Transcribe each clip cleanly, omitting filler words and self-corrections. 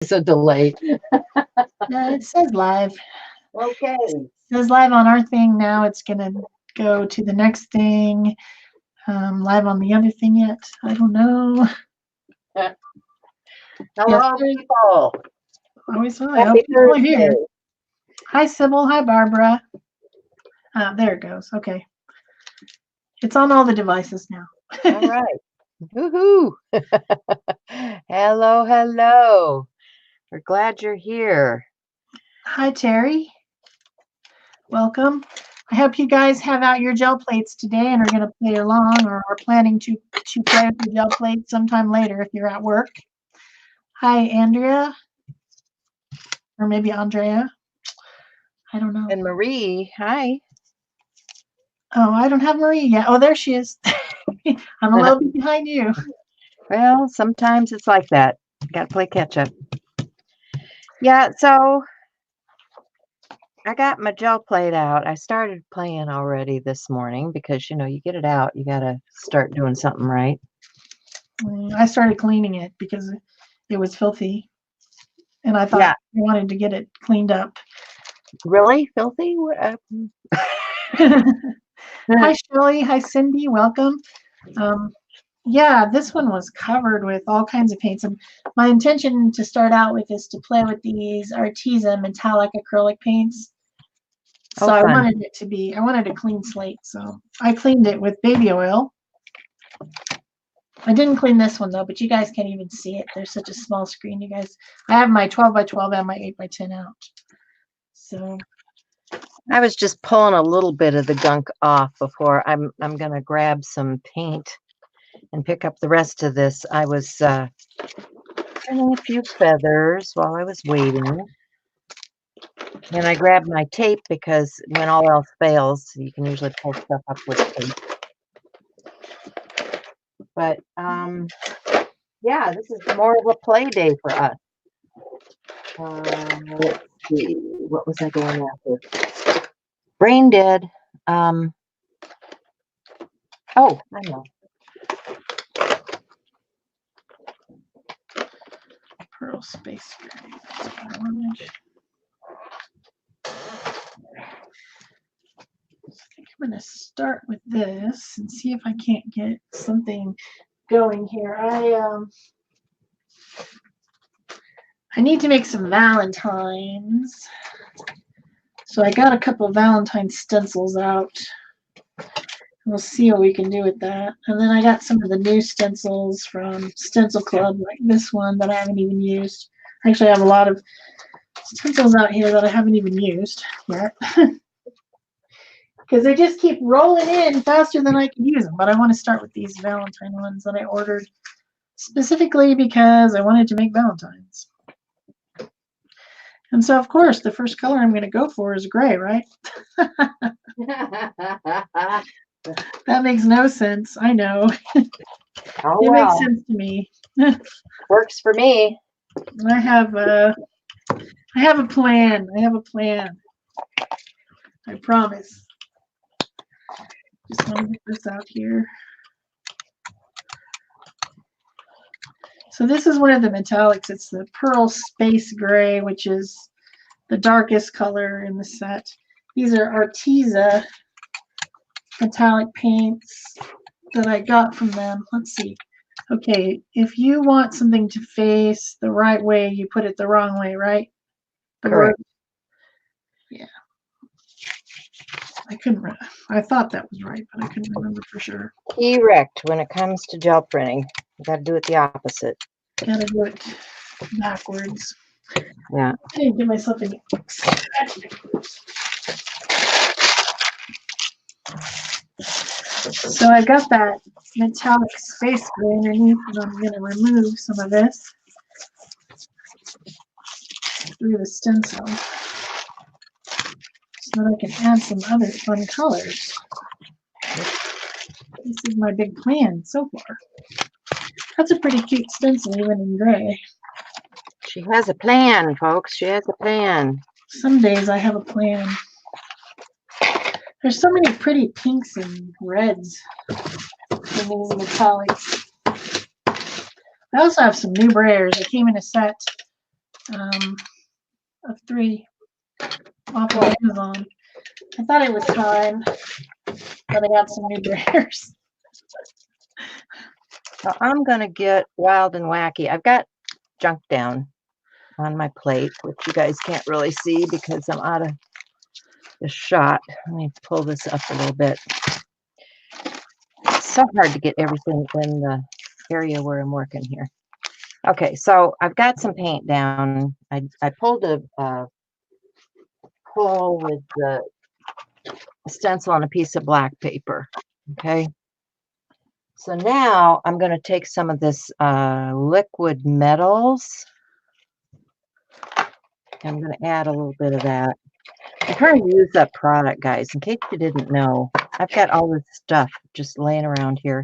It's a delay. Yeah, it says live. Okay. It says live on our thing now. It's gonna go to the next thing. Live on the other thing yet? I don't know. Yes, Hello, people. always I hope Happy people are here. Thursday. Hi, Sybil. Hi, Barbara. There it goes. Okay. It's on all the devices now. All right. Woohoo. Hello, hello. We're glad you're here. Hi, Terry. Welcome. I hope you guys have out your gel plates today and are going to play along or are planning to play with the gel plate sometime later if you're at work. Hi, Andrea. Or maybe Andrea. I don't know. And Marie, hi. Oh, I don't have Marie yet. Oh, there she is. I'm a little bit behind you. Well, sometimes it's like that. Got to play catch up. Yeah, so I got my gel plate out. I started playing already this morning because, you get it out. You got to start doing something right. I started cleaning it because it was filthy. And I thought Yeah. I wanted to get it cleaned up. Really? Filthy? Hi, Shelley. Hi, Cindy. Welcome. Yeah, this one was covered with all kinds of paints. And my intention to start out with is to play with these Arteza metallic acrylic paints. So I wanted it to be, I wanted a clean slate. So I cleaned it with baby oil. I didn't clean this one though, but you guys can't even see it. There's such a small screen, you guys. I have my 12 by 12 and my 8 by 10 out. So I was just pulling a little bit of the gunk off before I'm gonna grab some paint and pick up the rest of this. I was turning a few feathers while I was waiting. And I grabbed my tape because when all else fails, you can usually pull stuff up with tape. But yeah, this is more of a play day for us. Let's see, what was I going after? Brain dead. Oh, I know. Pearl Space Gray. I think I'm going to start with this and see if I can't get something going here. I need to make some Valentines. So I got a couple Valentine stencils out. We'll see what we can do with that. And then I got some of the new stencils from Stencil Club, like this one that I haven't even used. Actually, I have a lot of stencils out here that I haven't even used yet. Because they just keep rolling in faster than I can use them. But I want to start with these Valentine ones that I ordered specifically because I wanted to make Valentines. And so, of course, the first color I'm going to go for is gray, right? That makes no sense. I know. Oh, it well. makes sense to me. Works for me. I have a plan. I have a plan. I promise. Just want to get this out here. So this is one of the metallics. It's the Pearl Space Gray, which is the darkest color in the set. These are Arteza metallic paints that I got from them. Let's see. Okay, if you want something to face the right way, you put it the wrong way, right? The Correct. word. Yeah. I thought that was right, but I couldn't remember for sure. Correct. When it comes to gel printing, you got to do it the opposite. Gotta do it backwards. Yeah. I didn't give myself any. So I got that metallic space gray underneath, and I'm going to remove some of this through the stencil so that I can add some other fun colors. This is my big plan so far. That's a pretty cute stencil, even in gray. She has a plan, folks. She has a plan. Some days I have a plan. There's so many pretty pinks and reds in these metallics. I also have some new brayers. They came in a set of 3 off of Amazon. I thought it was time, but I got some new bears. So I'm going to get wild and wacky. I've got junk down on my plate, which you guys can't really see because I'm out of the shot. Let me pull this up a little bit. It's so hard to get everything in the area where I'm working here. Okay, so I've got some paint down. I pulled a pull with the stencil on a piece of black paper. Okay. So now I'm going to take some of this liquid metals. I'm going to add a little bit of that. I'm trying to use up product, guys. In case you didn't know, I've got all this stuff just laying around here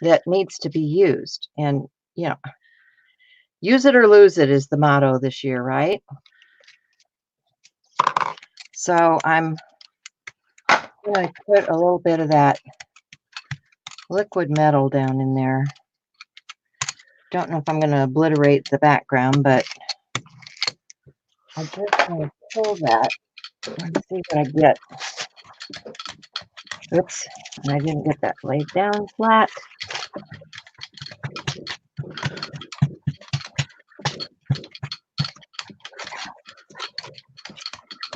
that needs to be used. And, you know, use it or lose it is the motto this year, right? So I'm going to put a little bit of that liquid metal down in there. Don't know if I'm going to obliterate the background, but I just want to pull that and see what I get. Oops, and I didn't get that laid down flat.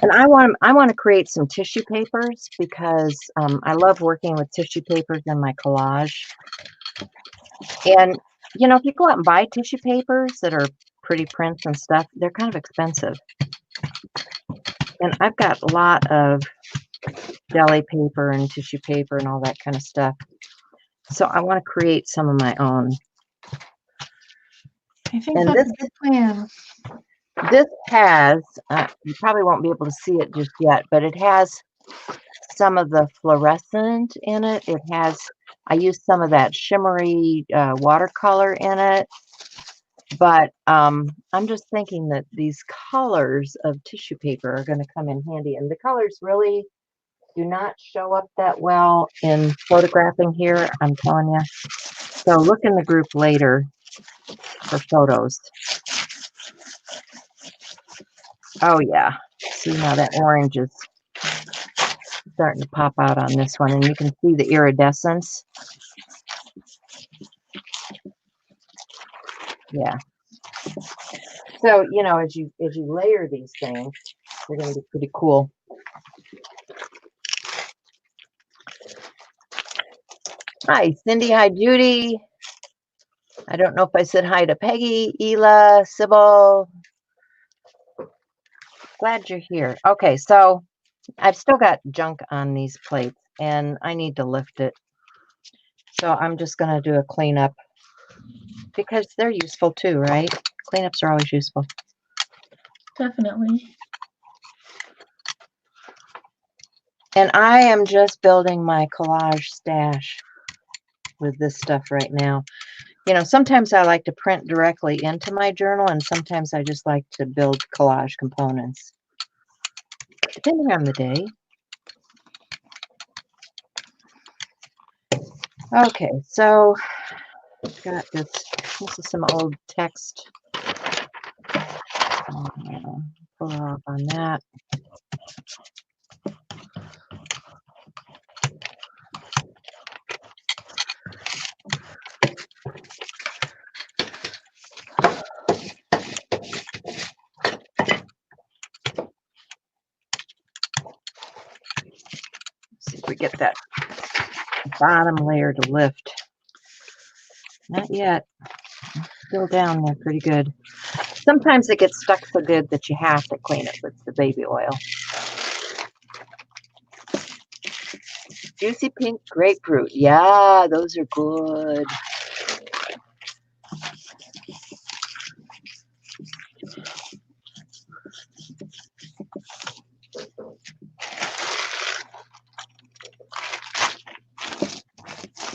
And I want to create some tissue papers because I love working with tissue papers in my collage. And, you know, if you go out and buy tissue papers that are pretty prints and stuff, they're kind of expensive. And I've got a lot of deli paper and tissue paper and all that kind of stuff. So I want to create some of my own. I think that's a good plan. This has, you probably won't be able to see it just yet, but it has some of the fluorescent in it. It has, I used some of that shimmery watercolor in it. But I'm just thinking that these colors of tissue paper are going to come in handy. And the colors really do not show up that well in photographing here, I'm telling you. So look in the group later for photos. Oh, yeah. See now that orange is starting to pop out on this one. And you can see the iridescence. Yeah. So, you know, as you layer these things, they're going to be pretty cool. Hi, Cindy. Hi, Judy. I don't know if I said hi to Peggy, Ela, Sybil. Glad you're here. Okay, so I've still got junk on these plates, and I need to lift it. So I'm just going to do a cleanup because they're useful too, right? Cleanups are always useful. Definitely. And I am just building my collage stash with this stuff right now. You know, sometimes I like to print directly into my journal, and sometimes I just like to build collage components, depending on the day. Okay, so got this. This is some old text. Pull off on that. See if we get that bottom layer to lift. Not yet. Still down there pretty good. Sometimes it gets stuck so good that you have to clean it with the baby oil. Juicy pink grapefruit. Yeah, those are good.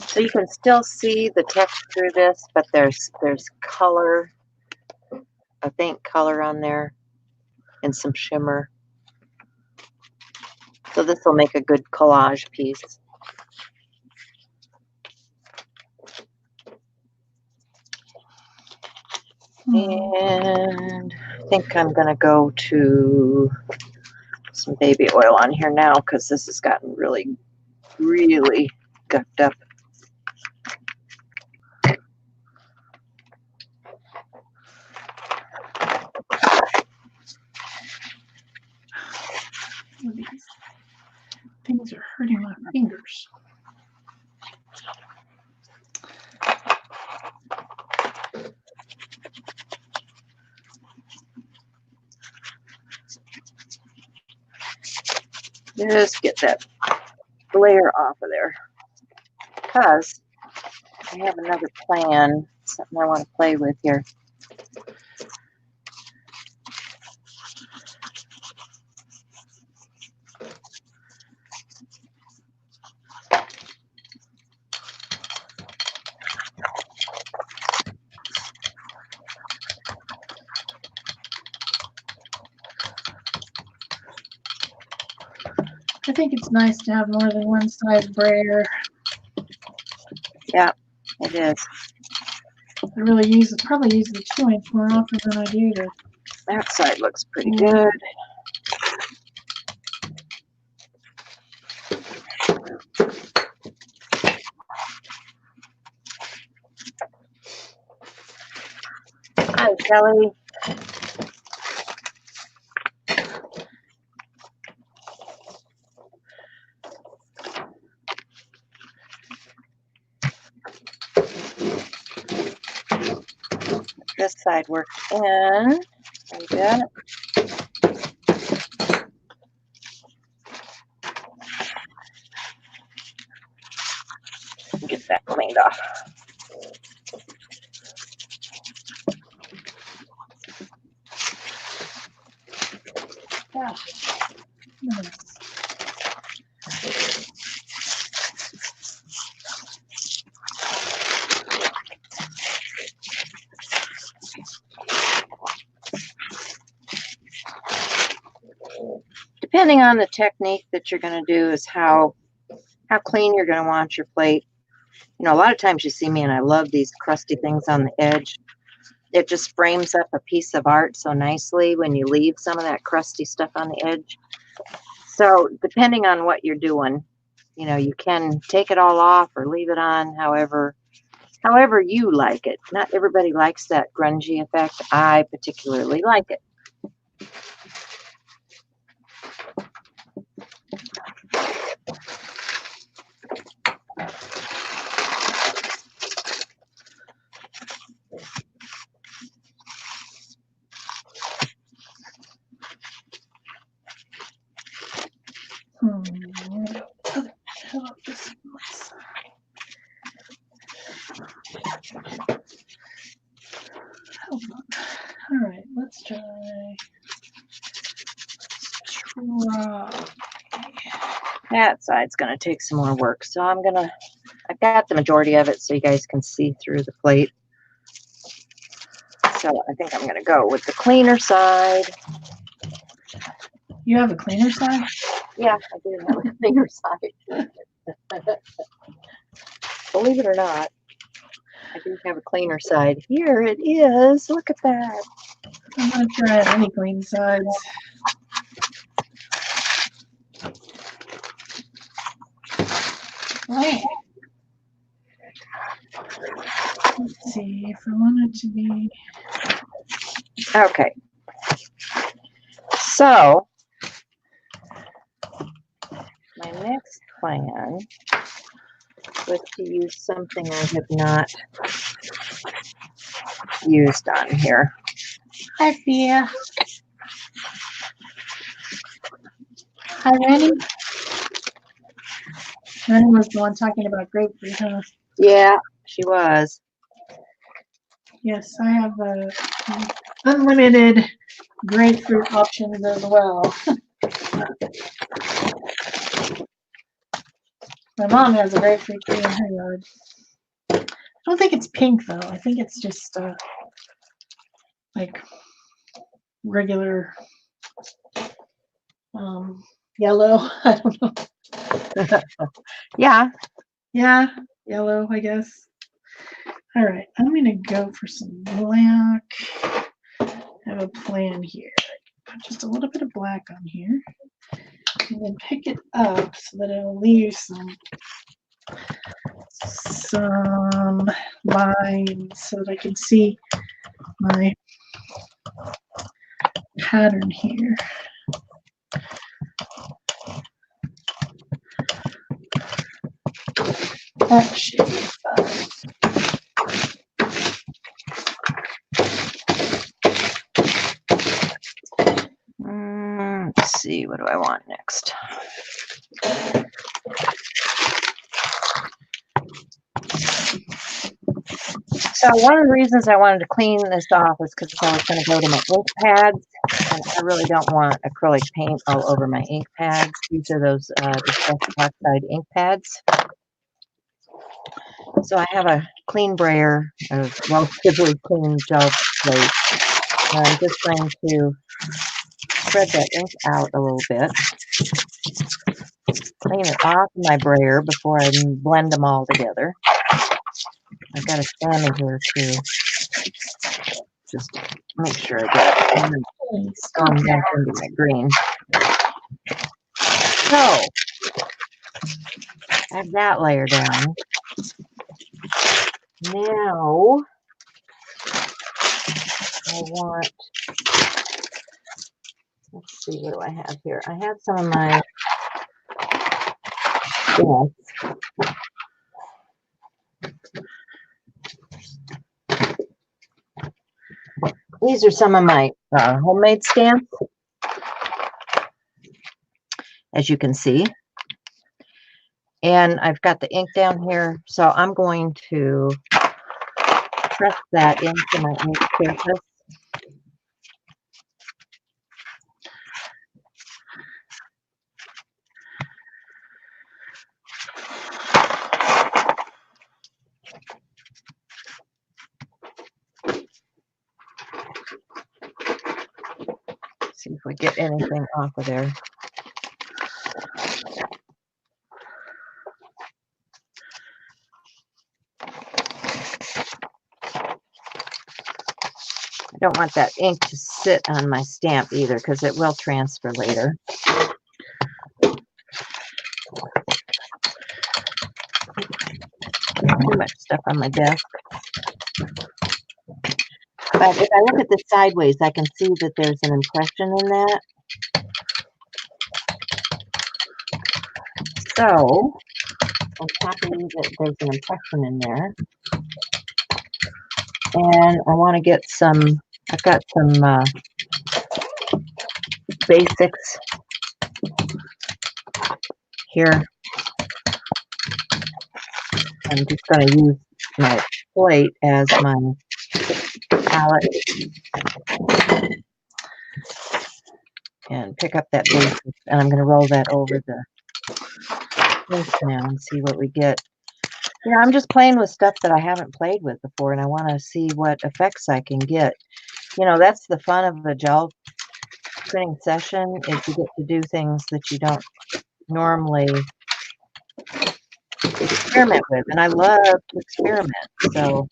So you can still see the text through this, but there's color, a faint color on there, and some shimmer. So this will make a good collage piece. And think I'm going to go to some baby oil on here now because this has gotten really, really gucked up. These things are hurting my fingers. Just get that layer off of there because I have another plan, something I want to play with here. I think it's nice to have more than one side brayer. Yeah, it is. I really probably use the 2-inch more often than I do the. That side looks pretty good. Hi, Kelly. This side worked in. Very good. Get that cleaned off. Yeah. Nice. Depending on the technique that you're going to do is how clean you're going to want your plate. You know, a lot of times you see me and I love these crusty things on the edge. It just frames up a piece of art so nicely when you leave some of that crusty stuff on the edge. So depending on what you're doing, you know, you can take it all off or leave it on, however you like it. Not everybody likes that grungy effect. I particularly like it. How about this one? Hold on. All right, let's try. That side's going to take some more work. So I've got the majority of it so you guys can see through the plate. So I think I'm going to go with the cleaner side. You have a cleaner side? Yeah, I do have a cleaner side. Believe it or not, I do have a cleaner side. Here it is. Look at that. I'm not sure I have any clean sides. Right. Let's see if I want it to be. Okay. So my next plan was to use something I have not used on here. Hi, Thea. Hi, Randy. Randy was the one talking about grapefruit, huh? Yeah, she was. Yes, I have unlimited grapefruit options as well. My mom has a grapefruit tree in her yard. I don't think it's pink though. I think it's just like regular yellow. I don't know. Yeah. Yeah, yellow, I guess. All right, I'm gonna go for some black, have a plan here. Put just a little bit of black on here, and then pick it up so that it'll leave some lines so that I can see my pattern here. That should be fun. Let's see, what do I want next? So one of the reasons I wanted to clean this off is because I was going to go to my ink pads, and I really don't want acrylic paint all over my ink pads. These are those distressed oxide ink pads. So I have a clean brayer, a relatively clean gel plate, and I'm just going to spread that ink out a little bit, clean it off my brayer before I blend them all together. I've got a salmon here too. Just make sure I get it going back into my green. So I have that layer down. Now I want, let's see, what do I have here? I have some of my stamps. These are some of my homemade stamps, as you can see. And I've got the ink down here, so I'm going to press that into my ink surface. See if we get anything off of there. I don't want that ink to sit on my stamp either, because it will transfer later. Too much stuff on my desk. But if I look at this sideways, I can see that there's an impression in that. So I'm happy that there's an impression in there. And I want to get some, I've got some basics here. I'm just going to use my plate as my palette and pick up that basic, and I'm going to roll that over the place now and see what we get. You know, I'm just playing with stuff that I haven't played with before, and I want to see what effects I can get. You know, that's the fun of a gel printing session, is you get to do things that you don't normally experiment with, and I love to experiment. So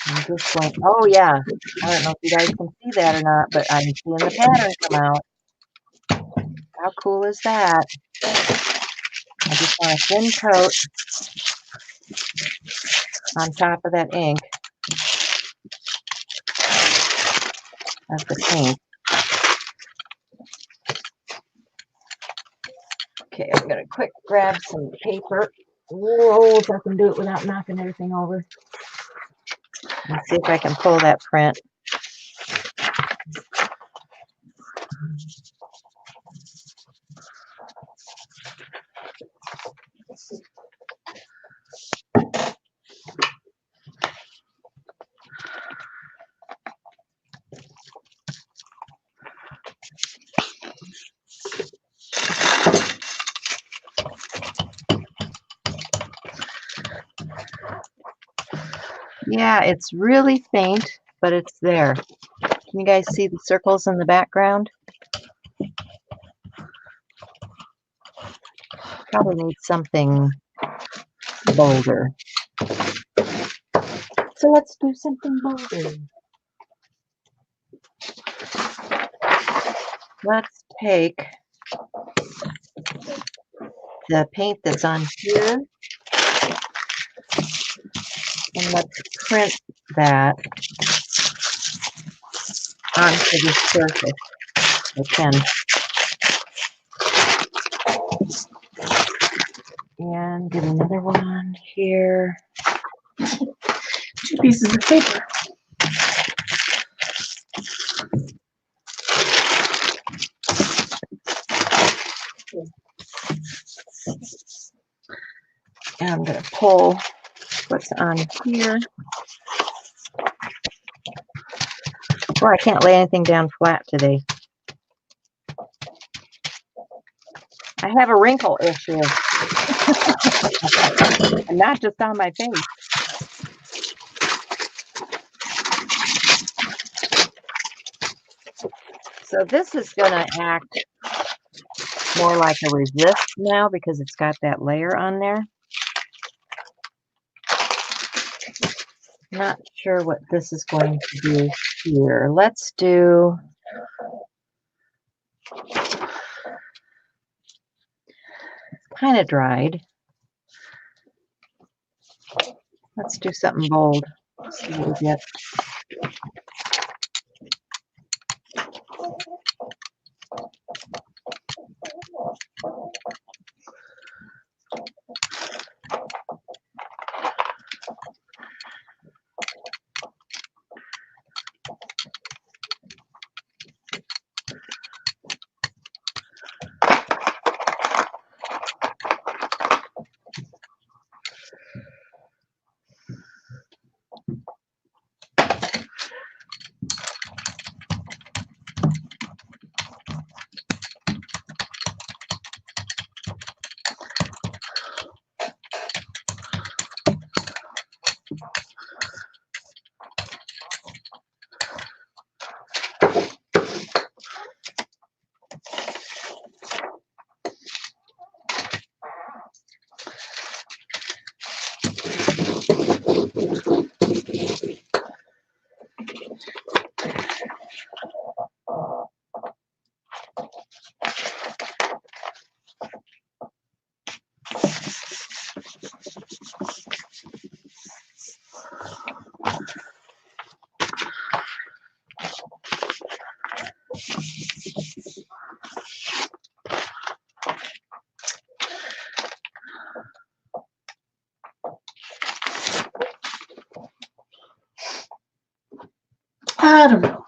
I'm just going, oh yeah, I don't know if you guys can see that or not, but I'm seeing the pattern come out. How cool is that? I just want a thin coat on top of that ink of the paint. Okay, I'm gonna quick grab some paper. Whoa, if I can do it without knocking everything over. Let's see if I can pull that print. Yeah, it's really faint, but it's there. Can you guys see the circles in the background? Probably need something bolder. So let's do something bolder. let's take the paint that's on here and let's print that onto the surface. And get another one here. 2 pieces of paper. And I'm going to pull what's on here. Boy, I can't lay anything down flat today. I have a wrinkle issue. And not just on my face. So this is going to act more like a resist now because it's got that layer on there. Not sure what this is going to do here. Let's do kind of dried. Let's do something bold. See what we get. I don't know.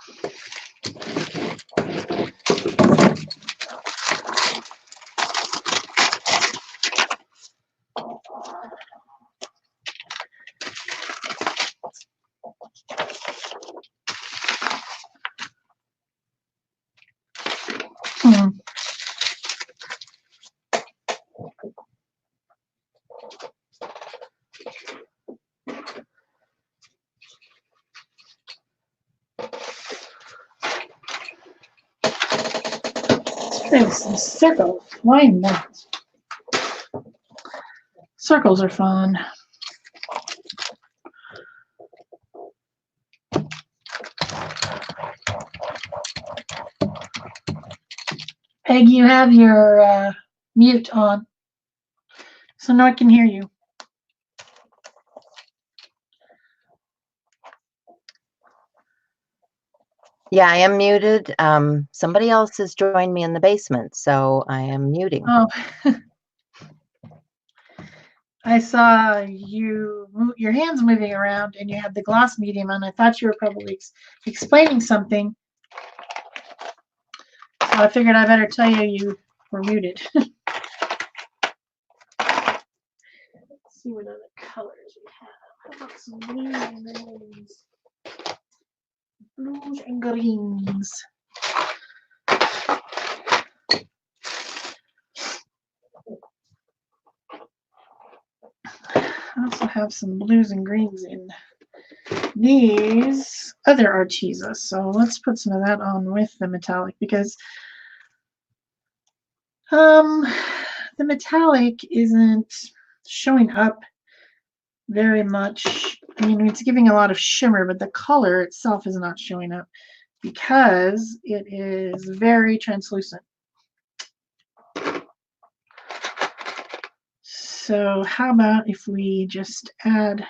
Some circles. Why not? Circles are fun. Peg, you have your mute on, so no one can hear you. Yeah, I am muted. Somebody else has joined me in the basement, so I am muting. Oh, I saw your hands moving around, and you had the gloss medium on. I thought you were probably explaining something. So I figured I better tell you were muted. Let's see what other colors we have. How about some blues and greens? Blues and greens. I also have some blues and greens in these other Arteza. So let's put some of that on with the metallic because the metallic isn't showing up very much. I mean, it's giving a lot of shimmer, but the color itself is not showing up because it is very translucent. So how about if we just add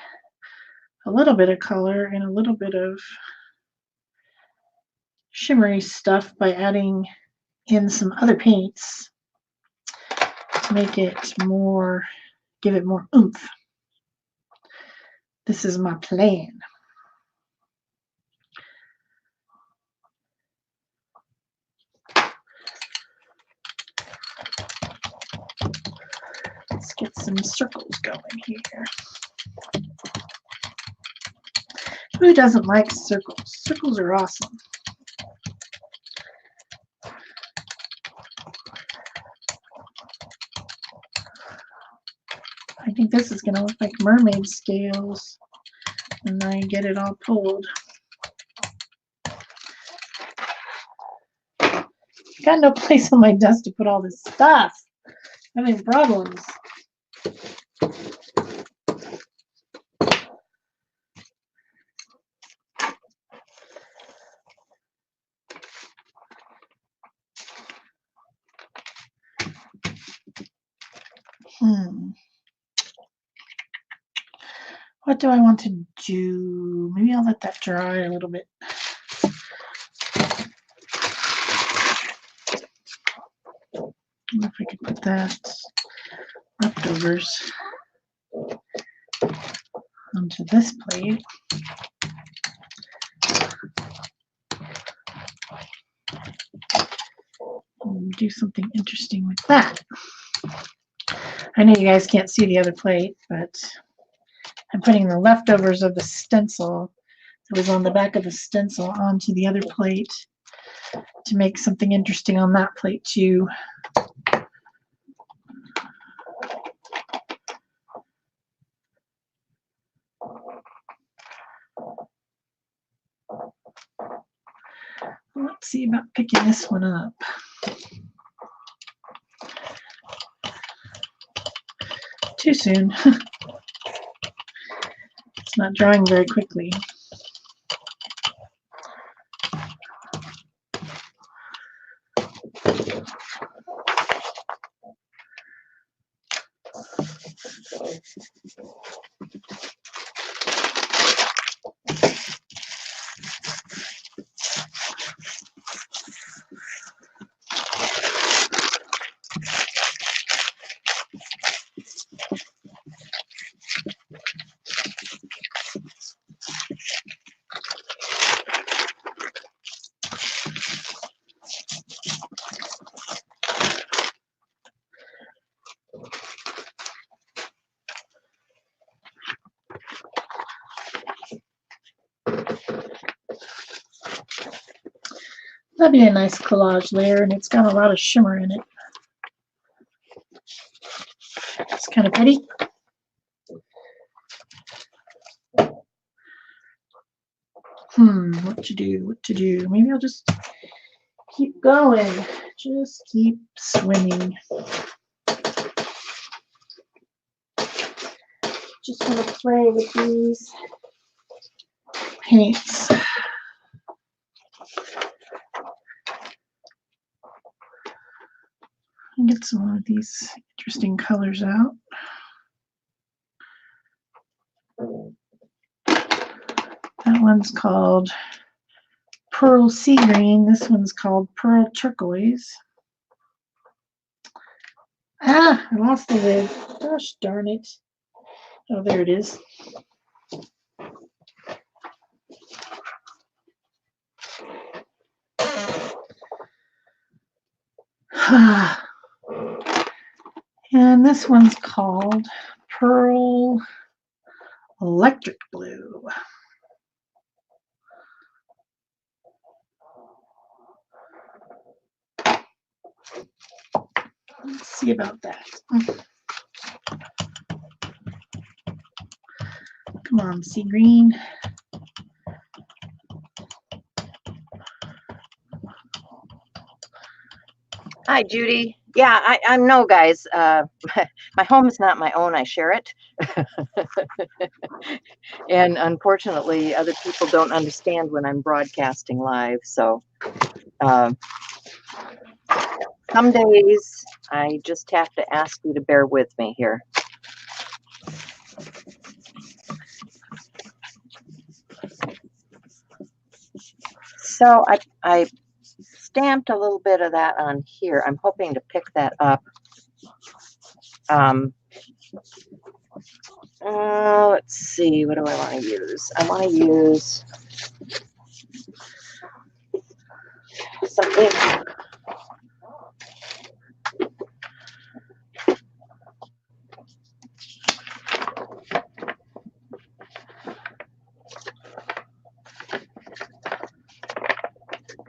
a little bit of color and a little bit of shimmery stuff by adding in some other paints to make it more, give it more oomph. This is my plan. Let's get some circles going here. Who doesn't like circles? Circles are awesome. I think this is going to look like mermaid scales when I get it all pulled. Got no place on my desk to put all this stuff. I'm having problems. What do I want to do? Maybe I'll let that dry a little bit. I wonder if I could put that leftovers onto this plate. And do something interesting with that. I know you guys can't see the other plate, but I'm putting the leftovers of the stencil that was on the back of the stencil onto the other plate to make something interesting on that plate too. Let's see about picking this one up. Too soon. It's not drying very quickly. That'd be a nice collage layer, and it's got a lot of shimmer in it. It's kind of pretty. What to do, what to do? Maybe I'll just keep going. Just keep swimming. Just want to play with these paints. And get some of these interesting colors out. That one's called Pearl Sea Green. This one's called Pearl Turquoise. Ah, I lost the lid. Gosh darn it. Oh, there it is. And this one's called Pearl Electric Blue. Let's see about that. Come on, sea green. Hi, Judy. Yeah, I know, guys. My home is not my own. I share it And unfortunately, other people don't understand when I'm broadcasting live. So some days I just have to ask you to bear with me here. So I stamped a little bit of that on here. I'm hoping to pick that up. Let's see, what do I want to use? I want to use some ink.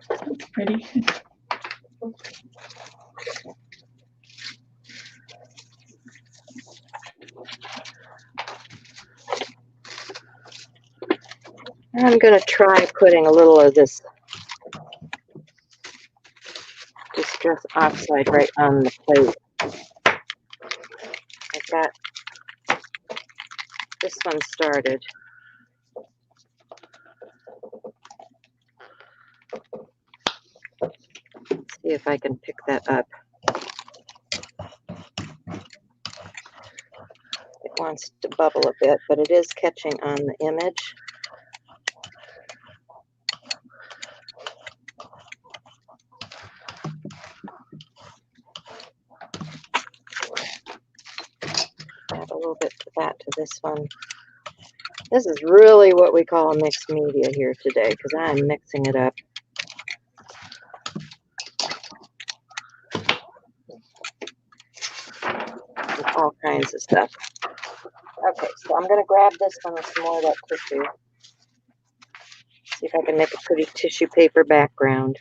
That's pretty. I'm going to try putting a little of this distress oxide right on the plate. I've got this one started. Let's see if I can pick that up. It wants to bubble a bit, but it is catching on the image. Add a little bit to that to this one. This is really what we call a mixed media here today, because I'm mixing it up. With all kinds of stuff. Okay, so I'm going to grab this one with some more of that tissue. See if I can make a pretty tissue paper background.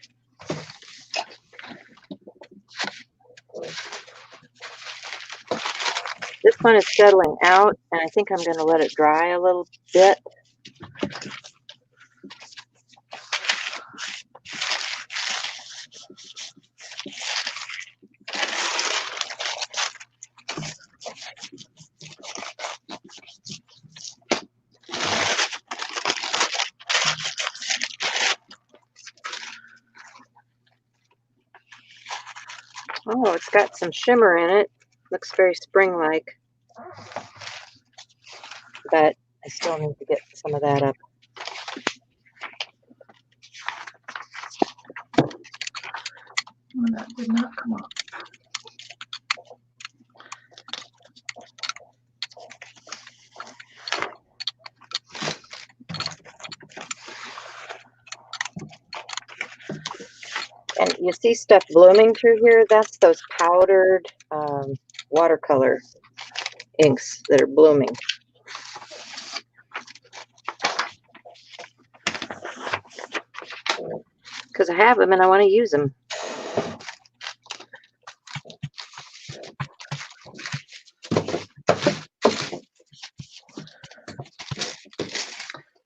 This one is settling out, and I think I'm going to let it dry a little bit. Oh, it's got some shimmer in it. Looks very spring-like. But I still need to get some of that up. Oh, that did not come off. And you see stuff blooming through here? That's those powdered watercolor inks that are blooming. Because I have them and I want to use them.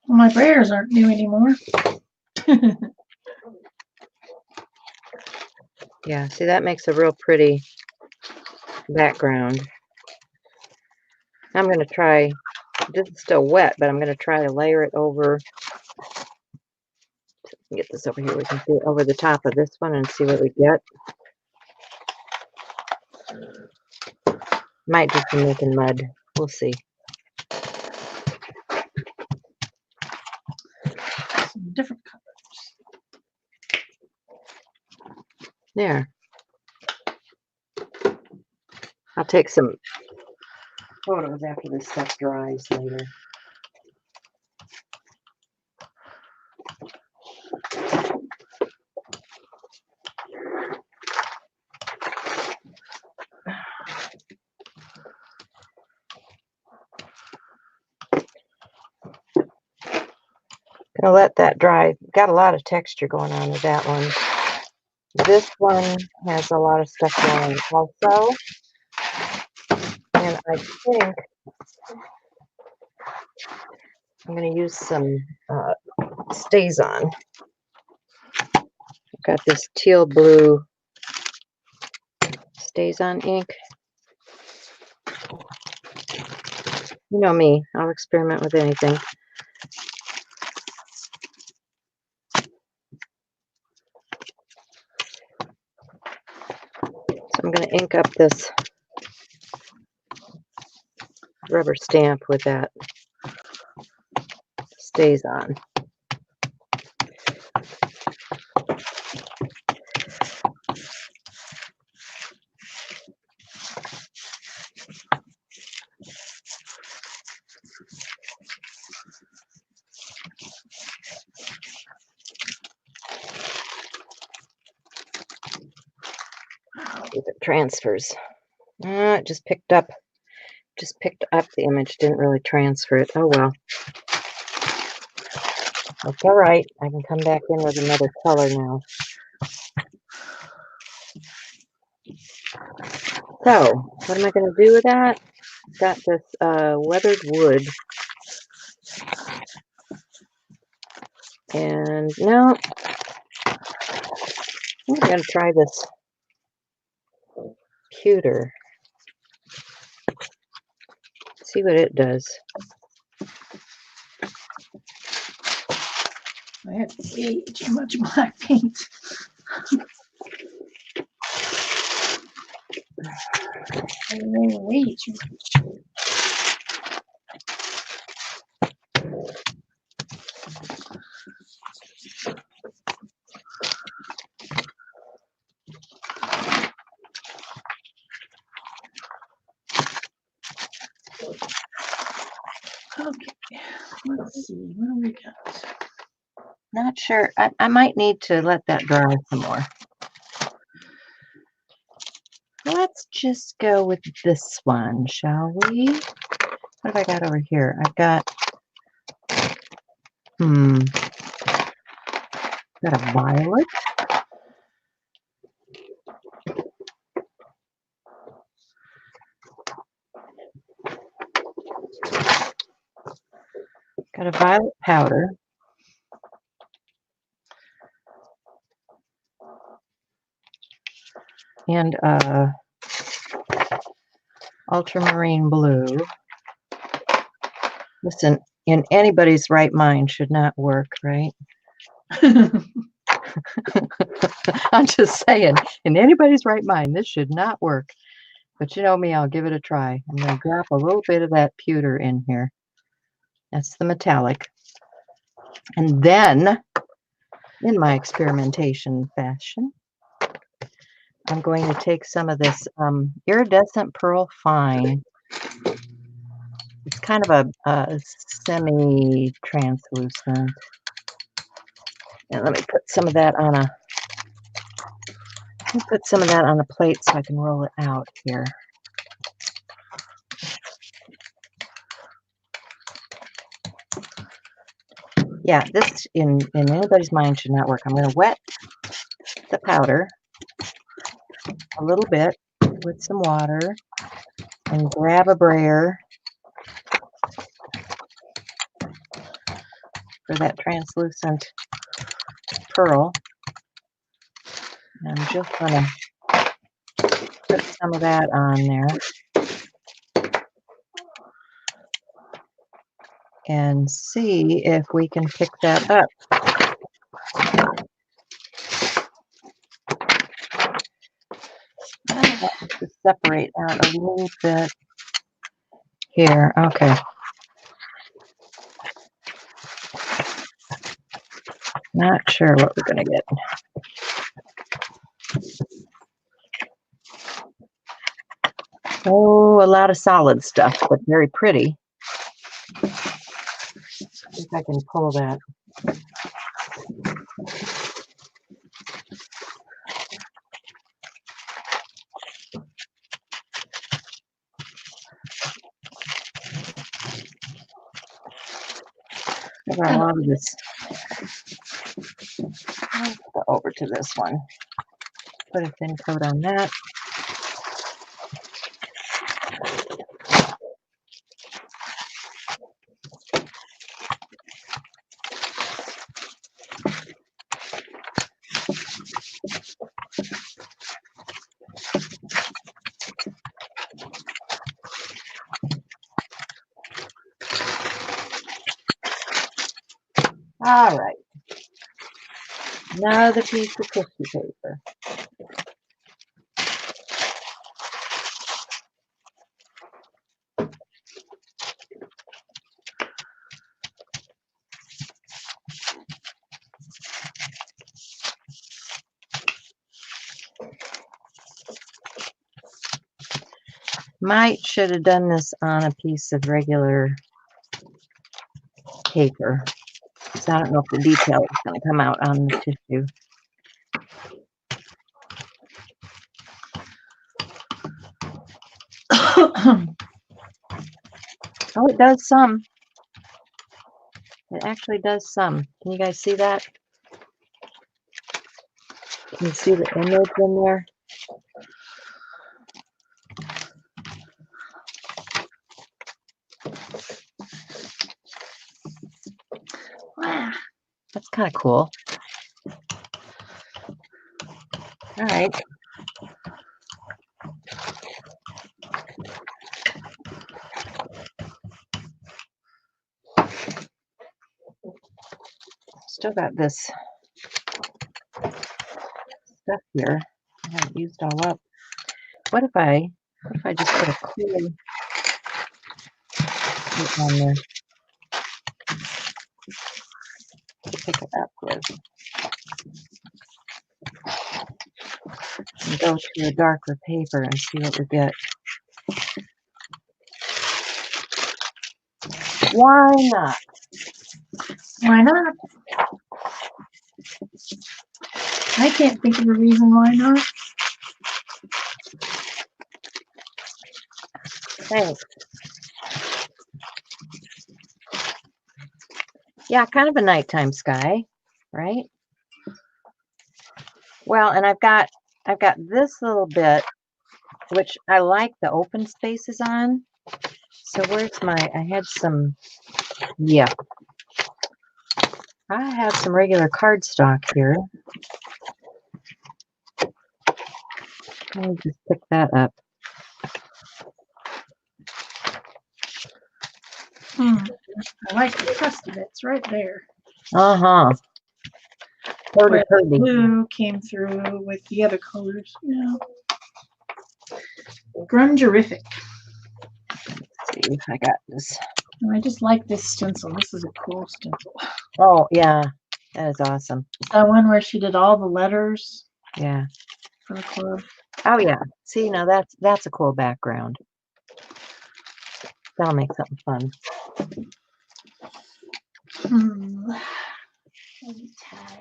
Well, my prayers aren't new anymore. Yeah, see, that makes a real pretty background. I'm going to try, this is still wet, but I'm going to try to layer it over. Get this over here. We can see it over the top of this one and see what we get. Might just be making mud. We'll see. Some different colors. There. I'll take some photos after this stuff dries later. Gonna let that dry. Got a lot of texture going on with that one. This one has a lot of stuff going on also. And I think I'm going to use some Stays On. I've got this teal blue Stays On ink. You know me, I'll experiment with anything. So I'm going to ink up this rubber stamp with that stays on. If it transfers. It just picked up the image, didn't really transfer it. Oh well. That's all right. I can come back in with another color now. So, what am I going to do with that? Got this weathered wood. And no, I'm going to try this pewter. See what it does. I had way too much black paint. Way too much. Okay, let's see, what do we got? Not sure. I might need to let that dry some more. Let's just go with this one, shall we? What have I got over here? I've got, got a violet. Got a violet powder. And ultramarine blue. Listen, in anybody's right mind should not work, right? I'm just saying, in anybody's right mind, this should not work. But you know me, I'll give it a try. I'm going to drop a little bit of that pewter in here. That's the metallic. And then, in my experimentation fashion, I'm going to take some of this iridescent pearl fine. It's kind of a semi-translucent. And let me put some of that on a plate so I can roll it out here. Yeah, this in anybody's mind should not work. I'm going to wet the powder a little bit with some water and grab a brayer for that translucent pearl. And I'm just going to put some of that on there and see if we can pick that up. I have to separate out a little bit here. Okay. Not sure what we're going to get. Oh, a lot of solid stuff, but very pretty. See if I can pull that. I got a lot of this. Let's go over to this one. Put a thin coat on that. All right. Another piece of tissue paper. Should have done this on a piece of regular paper. So I don't know if the detail is going to come out on the tissue. Oh, it does some. It actually does some. Can you guys see that? Can you see the image in there? Wow. That's kind of cool. All right. Still got this stuff here. I haven't used all up. What if I just put a cool on there to pick it up with and go to a darker paper and see what we get. Why not? Why not? I can't think of a reason why not. Thanks. Yeah, kind of a nighttime sky, right? Well, and I've got this little bit, which I like the open spaces on. So where's I had some, yeah. I have some regular cardstock here. Let me just pick that up. I like the crust of it. It's right there. Uh-huh. Where the blue came through with the other colors. Yeah. Grungerific. Let's see if I got this. I just like this stencil. This is a cool stencil. Oh, yeah. That is awesome. That one where she did all the letters. Yeah. For the club. Oh, yeah. See, now that's a cool background. That'll make something fun.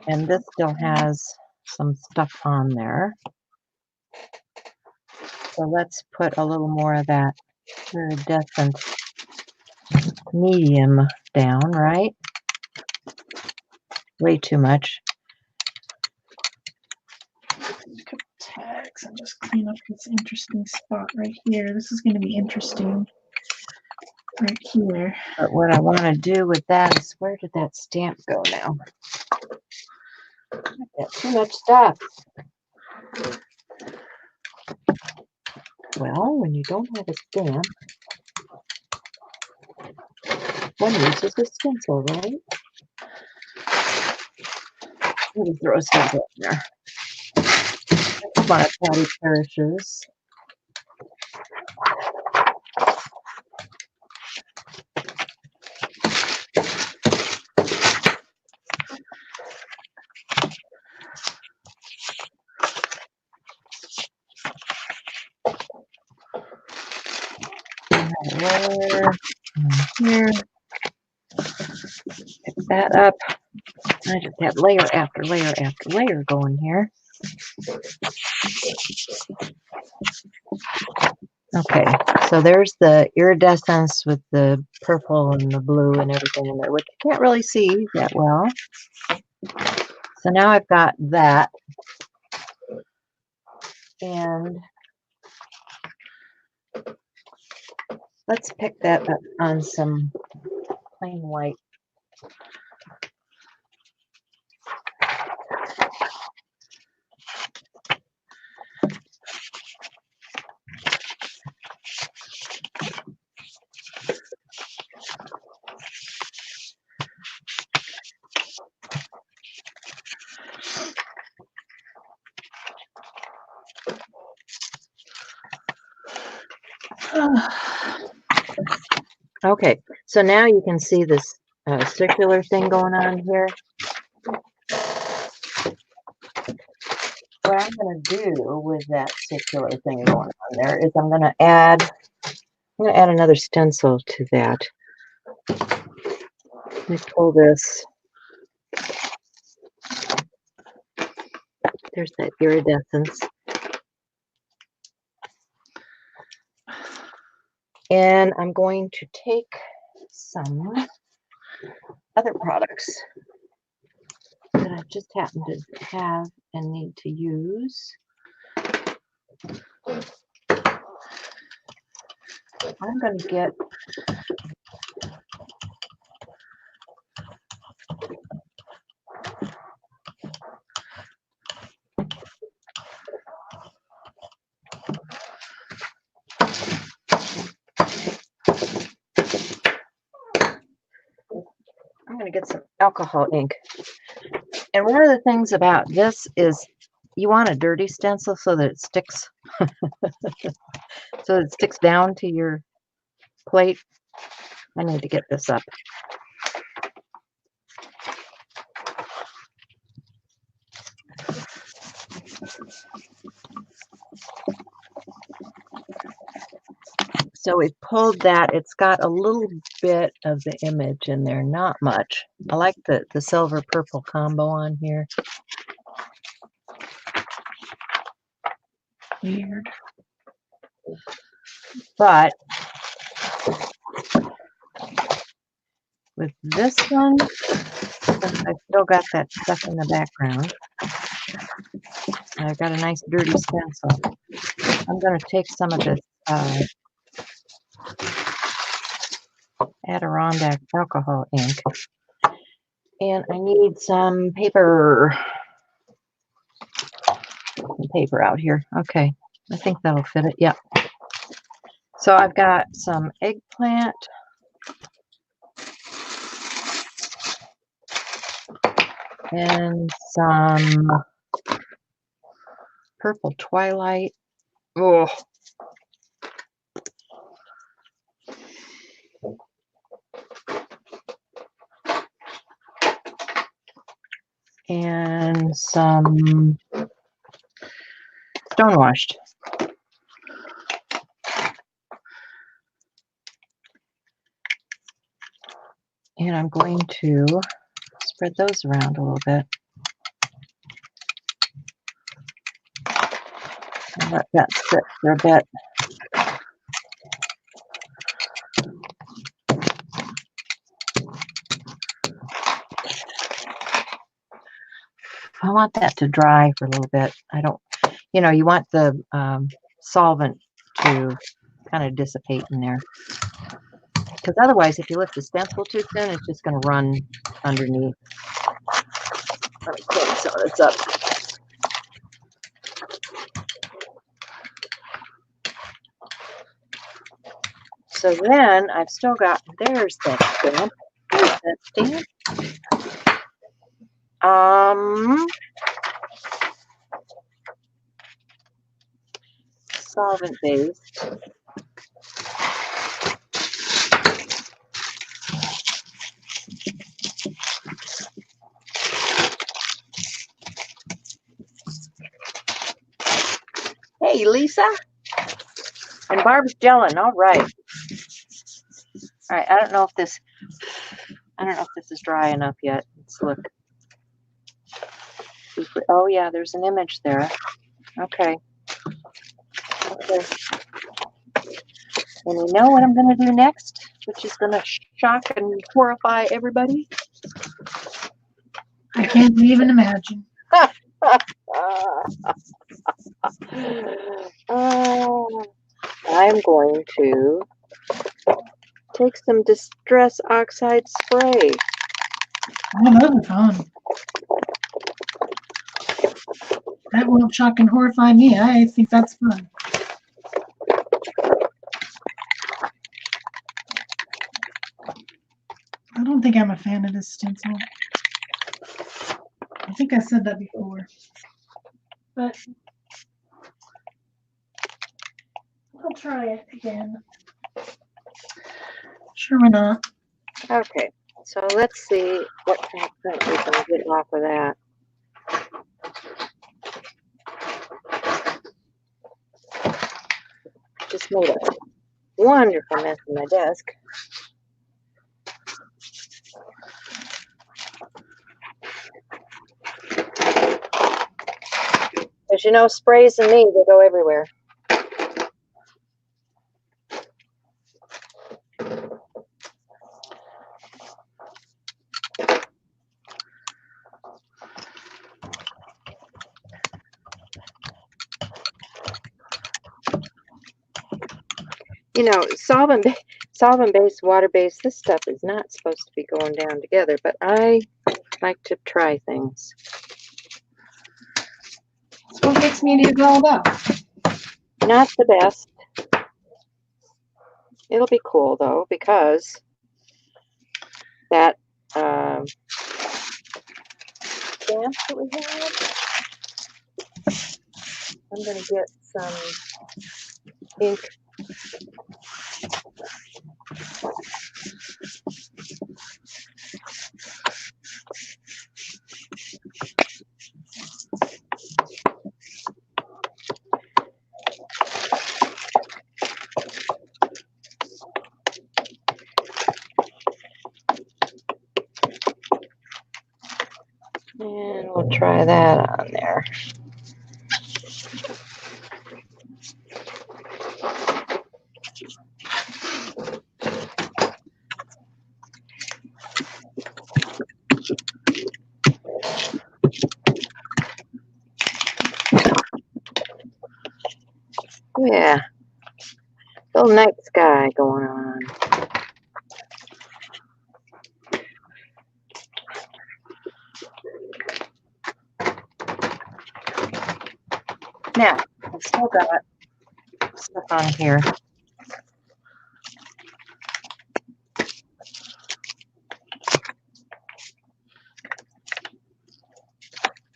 And this still has some stuff on there. So let's put a little more of that iridescent medium down, right? Way too much. Tags and just clean up this interesting spot right here. This is going to be interesting right here. But what I want to do with that is, where did that stamp go now? I've got too much stuff. Well, when you don't have a stamp, one uses a stencil, right? Let me throw some in there. That's one of Patty Parrish's. Here. Pick that up. I just have layer after layer after layer going here. Okay, so there's the iridescence with the purple and the blue and everything in there, which you can't really see that well. So now I've got that. And let's pick that up on some plain white. Okay, so now you can see this circular thing going on here. What I'm going to do with that circular thing going on there is I'm going to add another stencil to that. Let me pull this. There's that iridescence. And I'm going to take some other products that I just happen to have and need to use. I'm going to get some alcohol ink. And one of the things about this is you want a dirty stencil so that it sticks so it sticks down to your plate. I need to get this up. So we pulled that. It's got a little bit of the image in there, not much. I like the silver purple combo on here. Weird. But with this one, since I've still got that stuff in the background, I've got a nice dirty stencil. I'm going to take some of this Adirondack alcohol ink, and I need some paper. Out here. Okay, I think that'll fit it. Yeah. So I've got some eggplant. And some purple twilight. Oh. And some stonewashed. And I'm going to spread those around a little bit. And let that sit for a bit. I want that to dry for a little bit. I don't, you want the solvent to kind of dissipate in there. Because otherwise, if you lift the stencil too thin, it's just going to run underneath. Let me clean some of this up. So then I've still got, there's that stamp. There's that stamp. Solvent based. Hey, Lisa. And Barb's Gellin. All right. All right. I don't know if this is dry enough yet. Let's look. Oh yeah, there's an image there. Okay. Okay. And you know what I'm going to do next, which is going to shock and horrify everybody? I can't even imagine. I'm going to take some Distress Oxide spray. Oh, that was fun. That won't shock and horrify me. I think that's fun. I don't think I'm a fan of this stencil. I think I said that before. But I'll try it again. Sure, why not? Okay, so let's see what kind of print we can get off of that. Just made a wonderful mess on my desk. As you know, sprays and me, they go everywhere. You know, solvent-based, water-based, this stuff is not supposed to be going down together, but I like to try things. What makes media go though? Not the best. It'll be cool though, because that stamp that we have, I'm going to get some ink. And we'll try that on there. Yeah, little night sky going on. Now, I've still got stuff on here.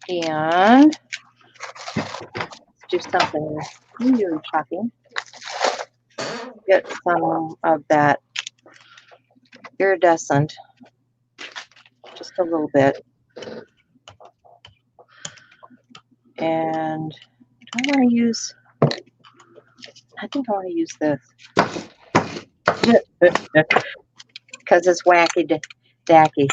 And let's do something really shocking. Get some of that iridescent, just a little bit. And I want to use, I think I want to use this. Because it's wacky dacky.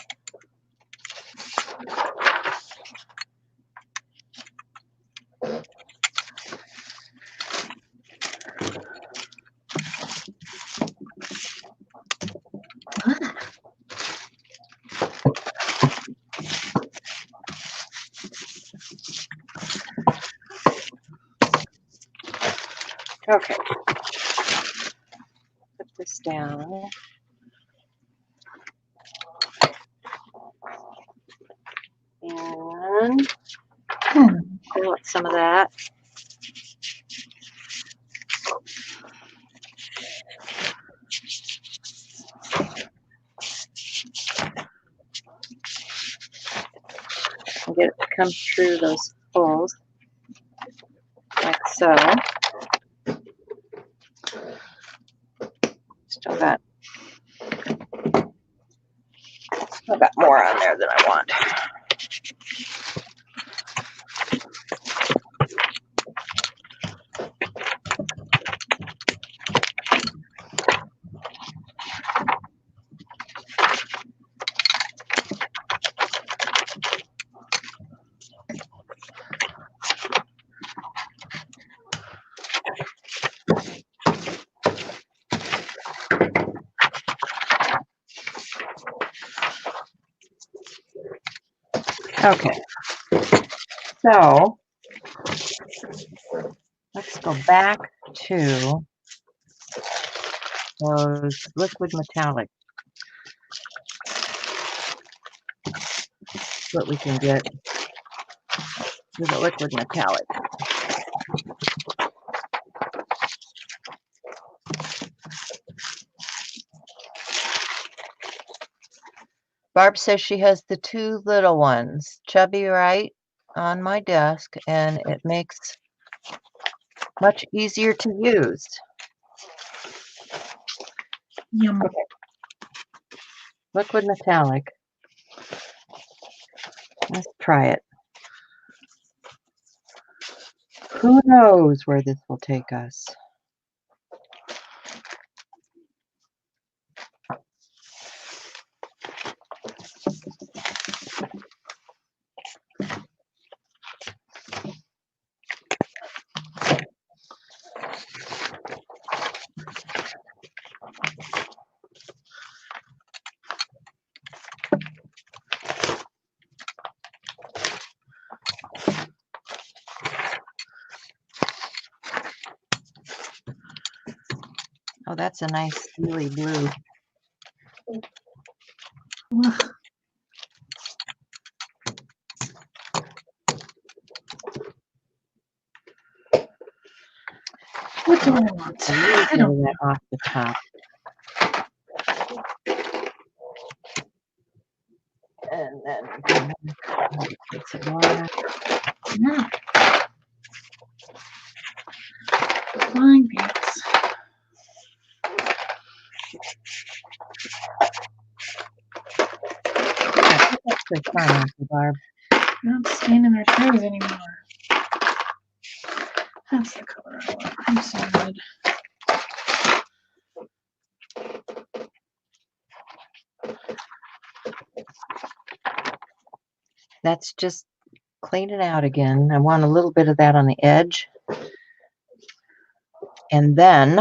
Okay. Put this down. And pull out some of that. And get it to come through those holes, like so. Still got more on there than I want. Okay, so let's go back to those liquid metallic. What we can get with a liquid metallic. Barb says she has the two little ones, chubby right on my desk, and it makes much easier to use. Yum. Okay. Liquid metallic. Let's try it. Who knows where this will take us? Oh, that's a nice steely blue. Ugh. What do I want? A little I bit of don't that off the top. And then it's a black. know. Flying paints. That's pretty fun, Uncle Barb. They're not staining their toes anymore. That's the color I want. I'm so red. That's just clean it out again. I want a little bit of that on the edge. And then,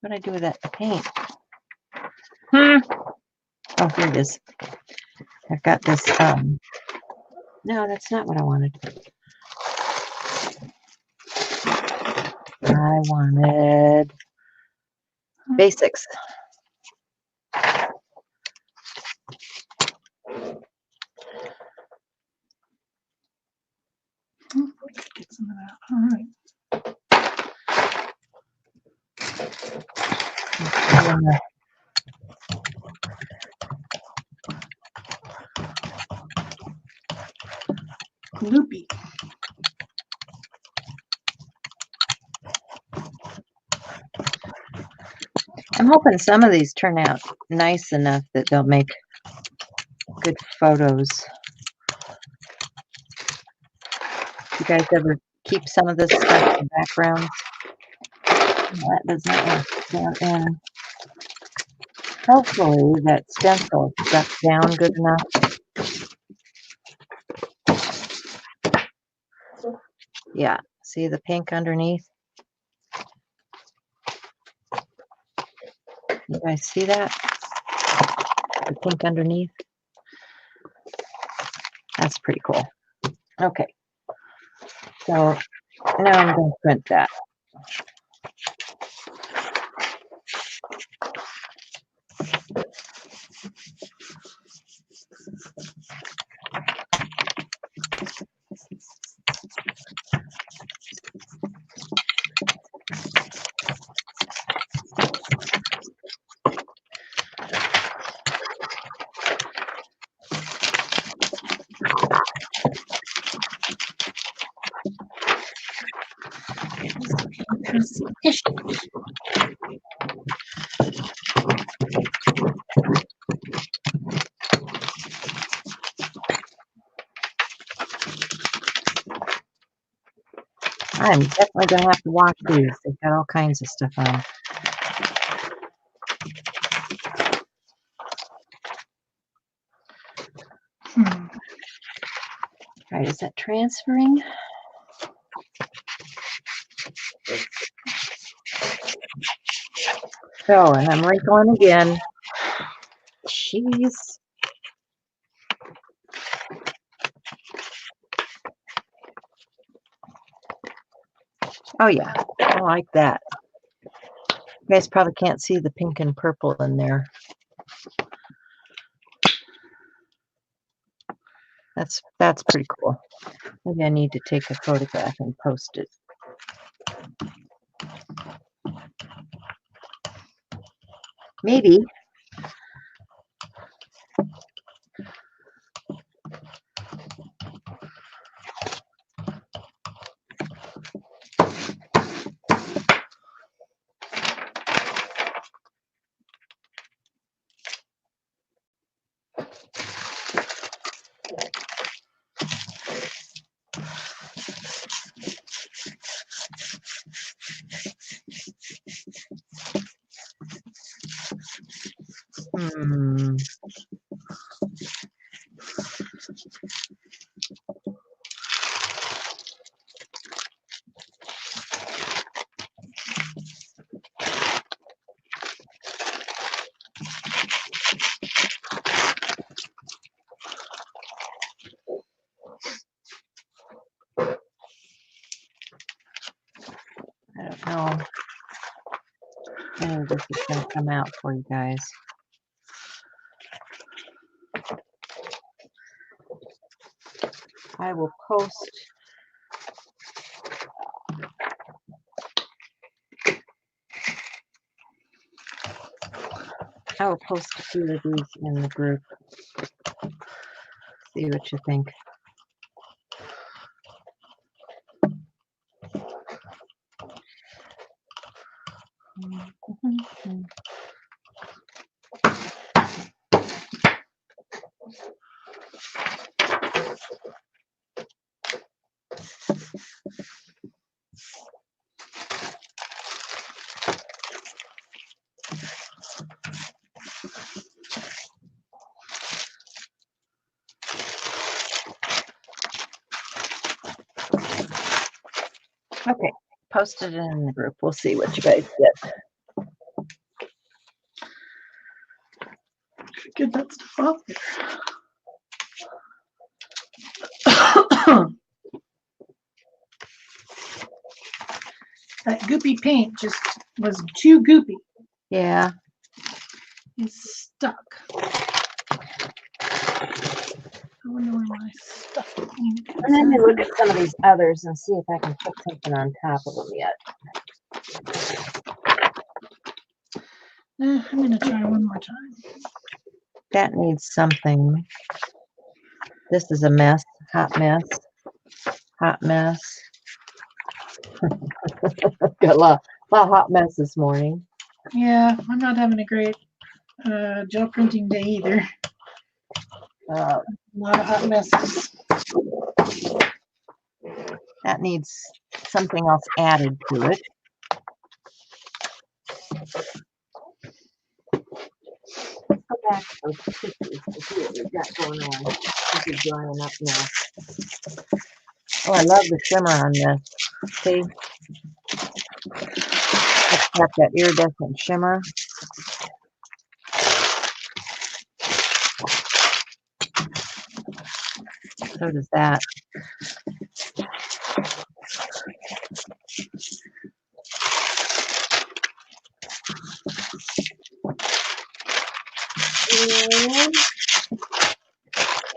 what do I do with that paint? Oh, here it is. I've got this, no, that's not what I wanted. I wanted basics. Get some of that. All right. Loopy. I'm hoping some of these turn out nice enough that they'll make good photos. You guys ever keep some of this stuff in the background? That does not want to stand in. Hopefully that stencil stuck down good enough. Yeah, see the pink underneath? You guys see that? The pink underneath? That's pretty cool. Okay. So now I'm going to print that. I'm definitely going to have to watch these. They've got all kinds of stuff on them. All right, is that transferring? So, and I'm wrinkling again. Jeez. Oh yeah, I like that. You guys probably can't see the pink and purple in there. That's pretty cool. Maybe I need to take a photograph and post it. Maybe. Hmm. I don't know. Any of this is going to come out for you guys. I will post a few of these in the group. See what you think. Okay, posted it in the group. We'll see what you guys get. Get that stuff off there. That goopy paint just was too goopy. Yeah. It's stuck. I wonder where my stuff is. And then we look at some of these others and see if I can put something on top of them yet. I'm going to try one more time. That needs something. This is a mess. Hot mess. Hot mess. Got a lot of hot mess this morning. Yeah, I'm not having a great gel printing day either. A lot of hot messes. That needs something else added to it. Let's go back to those pictures to see what we've got going on. This is drying up now. Oh, I love the shimmer on this. See? It's got that iridescent shimmer. So does that. And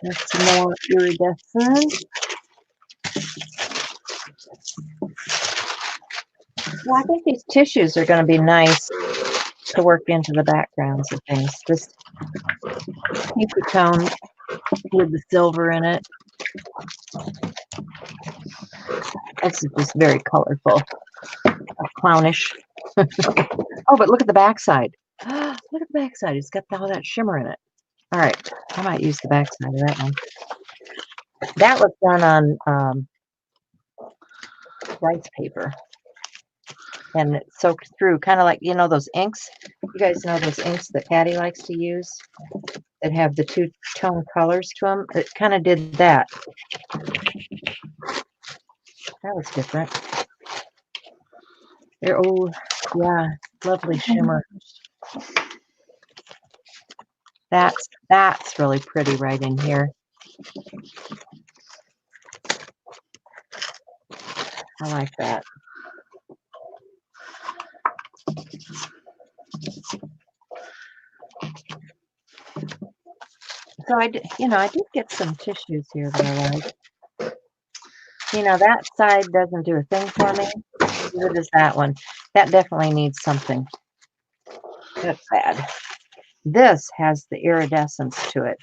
there's some more iridescent. Well, I think these tissues are going to be nice to work into the backgrounds of things. This pinky tone with the silver in it. It's just very colorful, clownish. Oh, but look at the backside. Look at the backside. It's got all that shimmer in it. All right, I might use the backside of that one. That was done on rice paper. And it soaked through, kind of like, you know, those inks. You guys know those inks that Patty likes to use that have the two-tone colors to them? It kind of did that. That was different. There, oh, yeah, lovely shimmer. That's really pretty right in here. I like that. So I did get some tissues here that I like. You know, that side doesn't do a thing for me. Neither does that one. That definitely needs something. That's bad. This has the iridescence to it.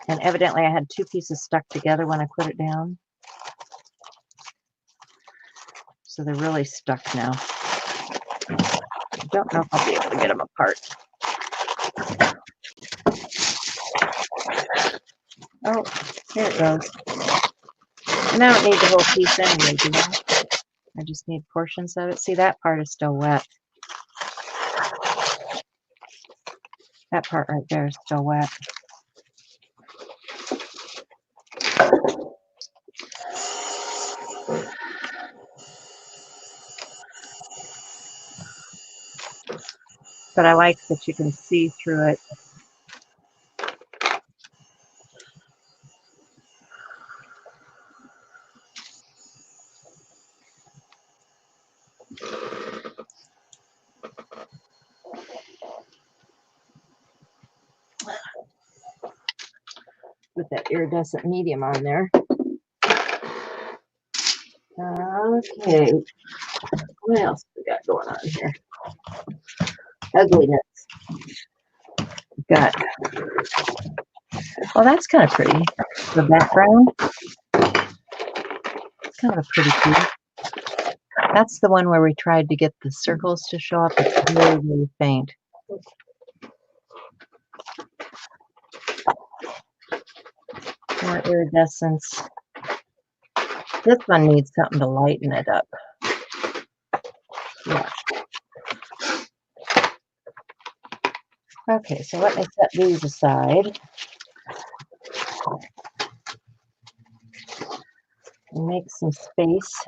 And evidently I had two pieces stuck together when I put it down. So they're really stuck now. I don't know if I'll be able to get them apart. Oh, here it goes. And I don't need the whole piece anyway, do I? I just need portions of it. See, that part is still wet. That part right there is still wet. But I like that you can see through it. With that iridescent medium on there. Okay. What else we got going on here? Ugliness. Got. Oh, that's kind of pretty. The background. It's kind of a pretty piece. That's the one where we tried to get the circles to show up. It's really, really faint. More iridescence. This one needs something to lighten it up. Yeah. Okay, so let me set these aside and make some space.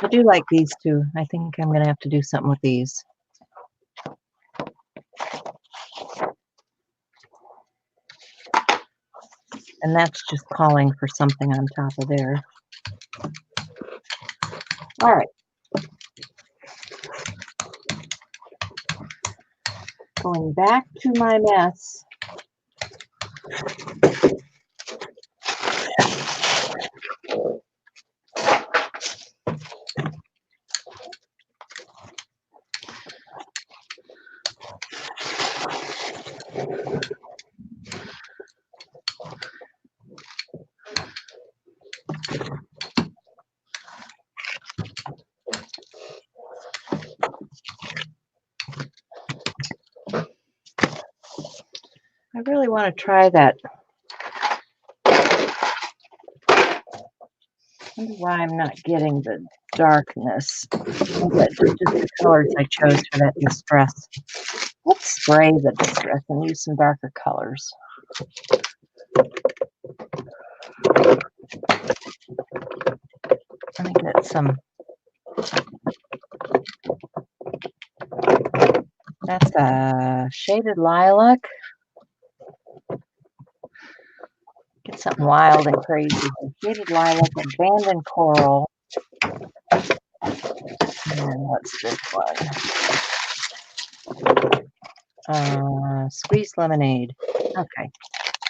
I do like these two. I think I'm going to have to do something with these. And that's just calling for something on top of there. All right. Going back to my mess. I really want to try that. I wonder why I'm not getting the darkness. Just the colors I chose for that distress. Let's spray the distress and use some darker colors. Let me get some. That's a shaded lilac. Get something wild and crazy. Shaded lilac, abandoned coral. And what's this one? Squeezed lemonade. Okay,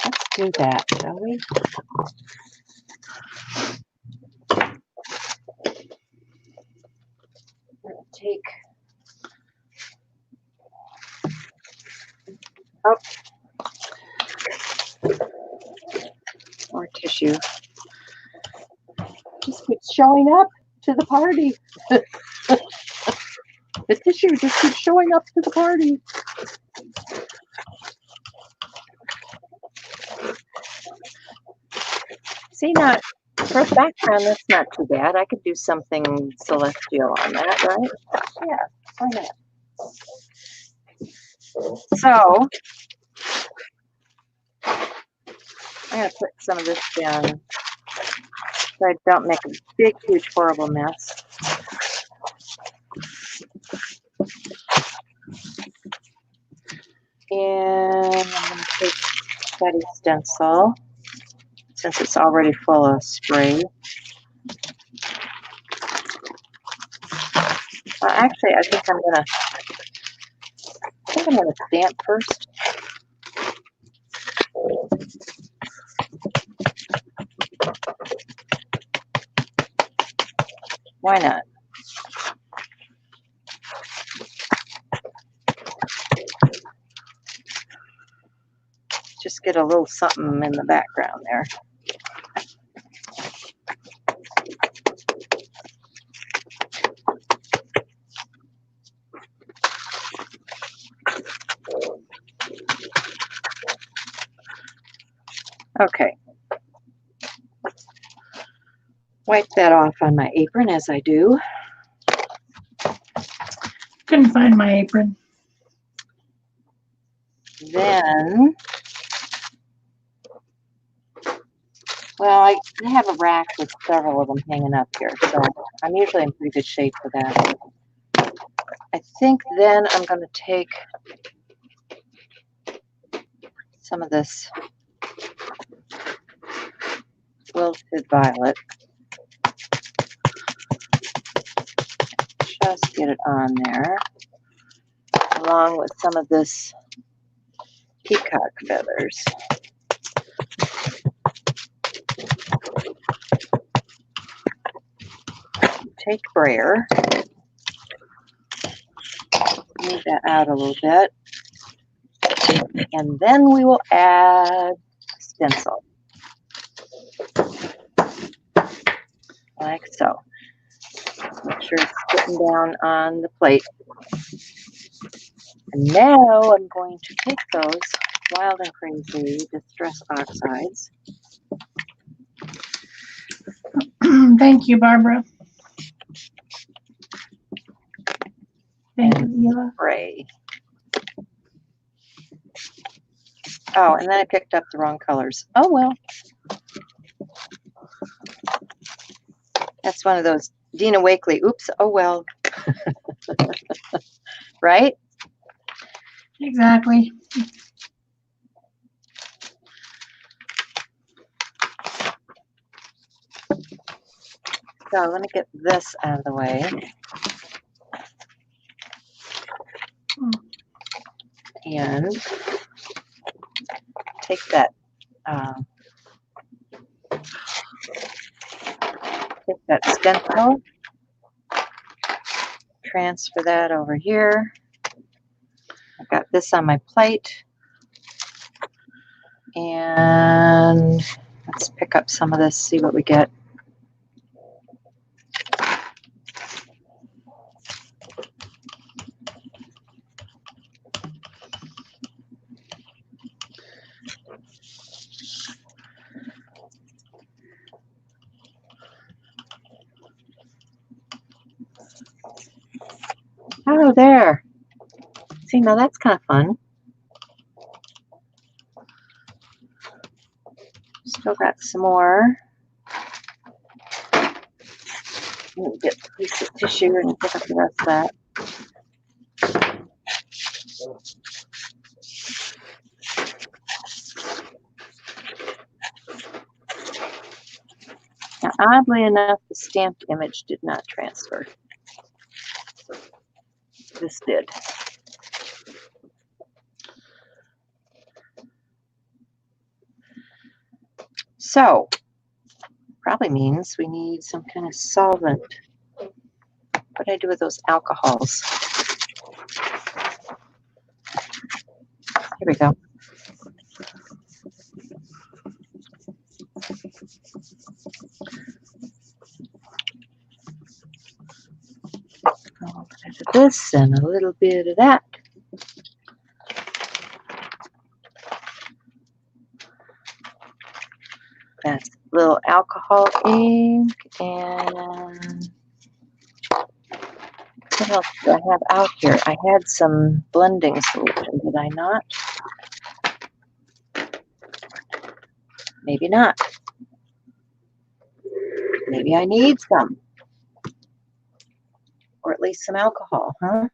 let's do that, shall we? Take. Oh. More tissue. Just keeps showing up to the party. The tissue just keeps showing up to the party. See, now, for background, that's not too bad. I could do something celestial on that, right? Yeah, why not? So, I'm going to put some of this down so I don't make a big, huge, horrible mess. And I'm going to take Betty stencil, since it's already full of spray. Actually, I think I'm gonna stamp first. Why not? Just get a little something in the background there. Okay. Wipe that off on my apron as I do. Couldn't find my apron. Then, well, I have a rack with several of them hanging up here, so I'm usually in pretty good shape for that. I think then I'm going to take some of this wilted violet, just get it on there, along with some of this peacock feathers. Take brayer, move that out a little bit, and then we will add stencil, like so. Make sure it's sitting down on the plate. And now I'm going to take those Wild and Crazy Distress Oxides. Thank you, Barbara. Thank you, Mila. Spray. Oh, and then I picked up the wrong colors. Oh, well. That's one of those Dina Wakley, oops, oh, well. Right? Exactly. So let me get this out of the way. And take that stencil, transfer that over here. I've got this on my plate. And let's pick up some of this, see what we get. Oh, there. See, now that's kind of fun. Still got some more. Let me get a piece of tissue and pick up the rest of that. Now, oddly enough, the stamped image did not transfer. This did. So, probably means we need some kind of solvent. What do I do with those alcohols? Here we go. A little bit of this and a little bit of that. That's a little alcohol ink, and what else do I have out here? I had some blending solution, did I not? Maybe not. Maybe I need some. Or at least some alcohol, huh?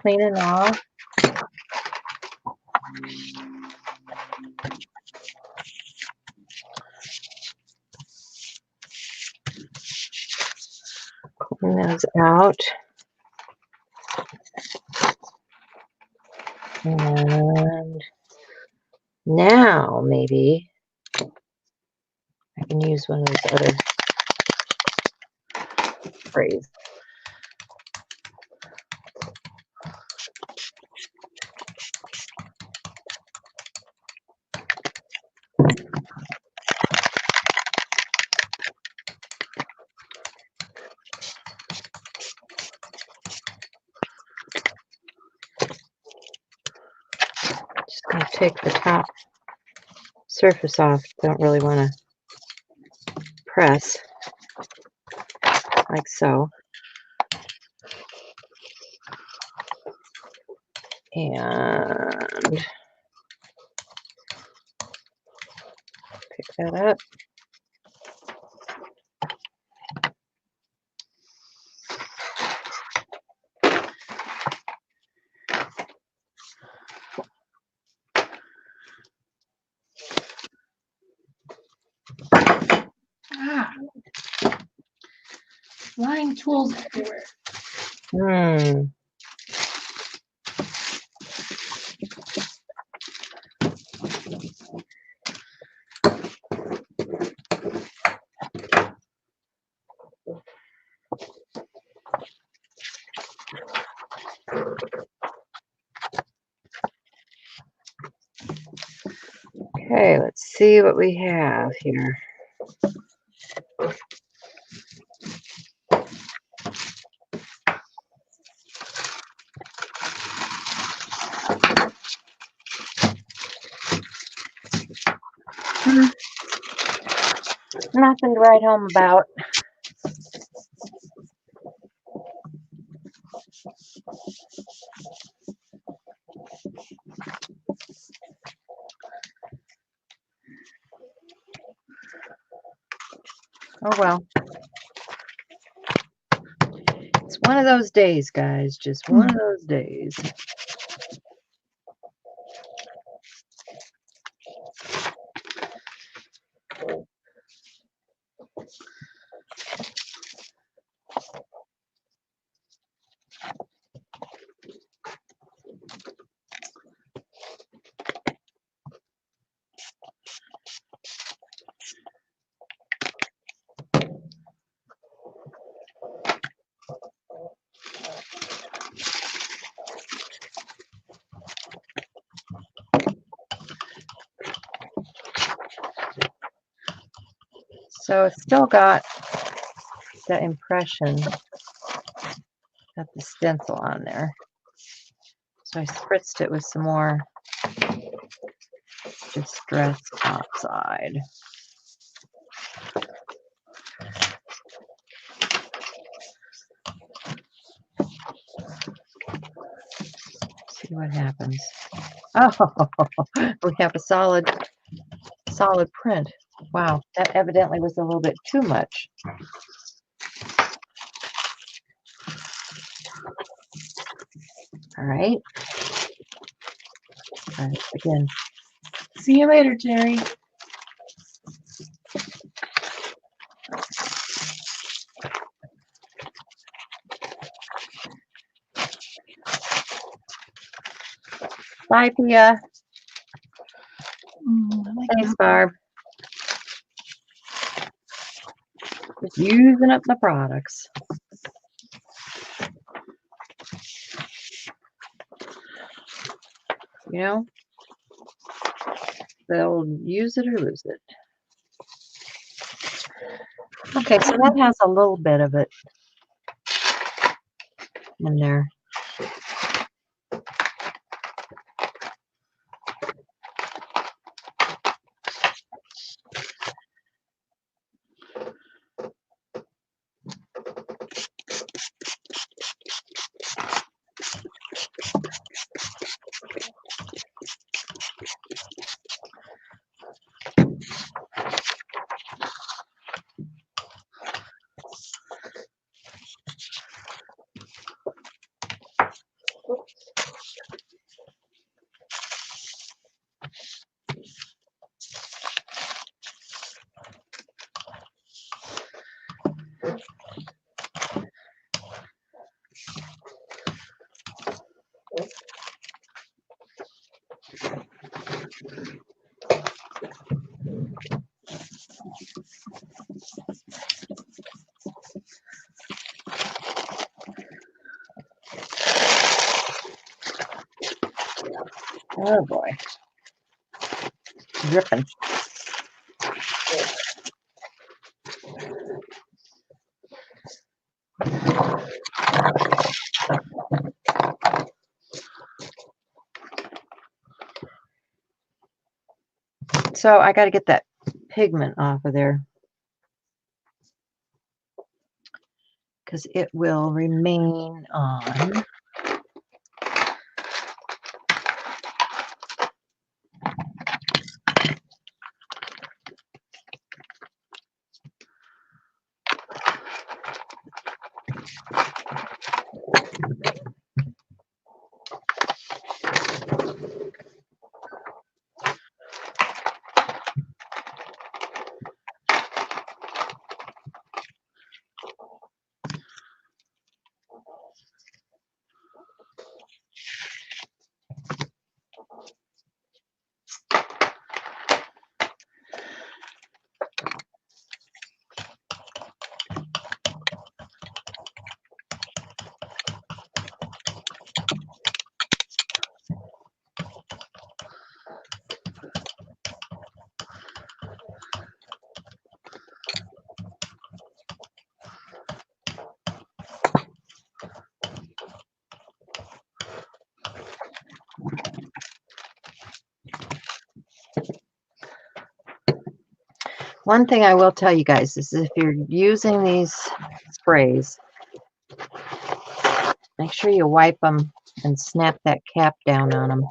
cleaning off. Clean those out. And now maybe I can use one of those other sprays. Just going to take the top surface off. Don't really want to press like so. And pick that up. Flying tools everywhere. Okay, let's see what we have here. Nothing to write home about. Oh well. It's one of those days, guys. Just one of those days. So it's still got the impression of the stencil on there. So I spritzed it with some more Distress Oxide. See what happens. Oh, we have a solid print. Wow, that evidently was a little bit too much. All right. Try this again. See you later, Terry. Bye, Pia. Like Thanks, Barb. Just using up the products. You know, they'll use it or lose it. Okay, so that has a little bit of it in there. Oh boy. Dripping. So I got to get that pigment off of there because it will remain on. One thing I will tell you guys is if you're using these sprays, make sure you wipe them and snap that cap down on them.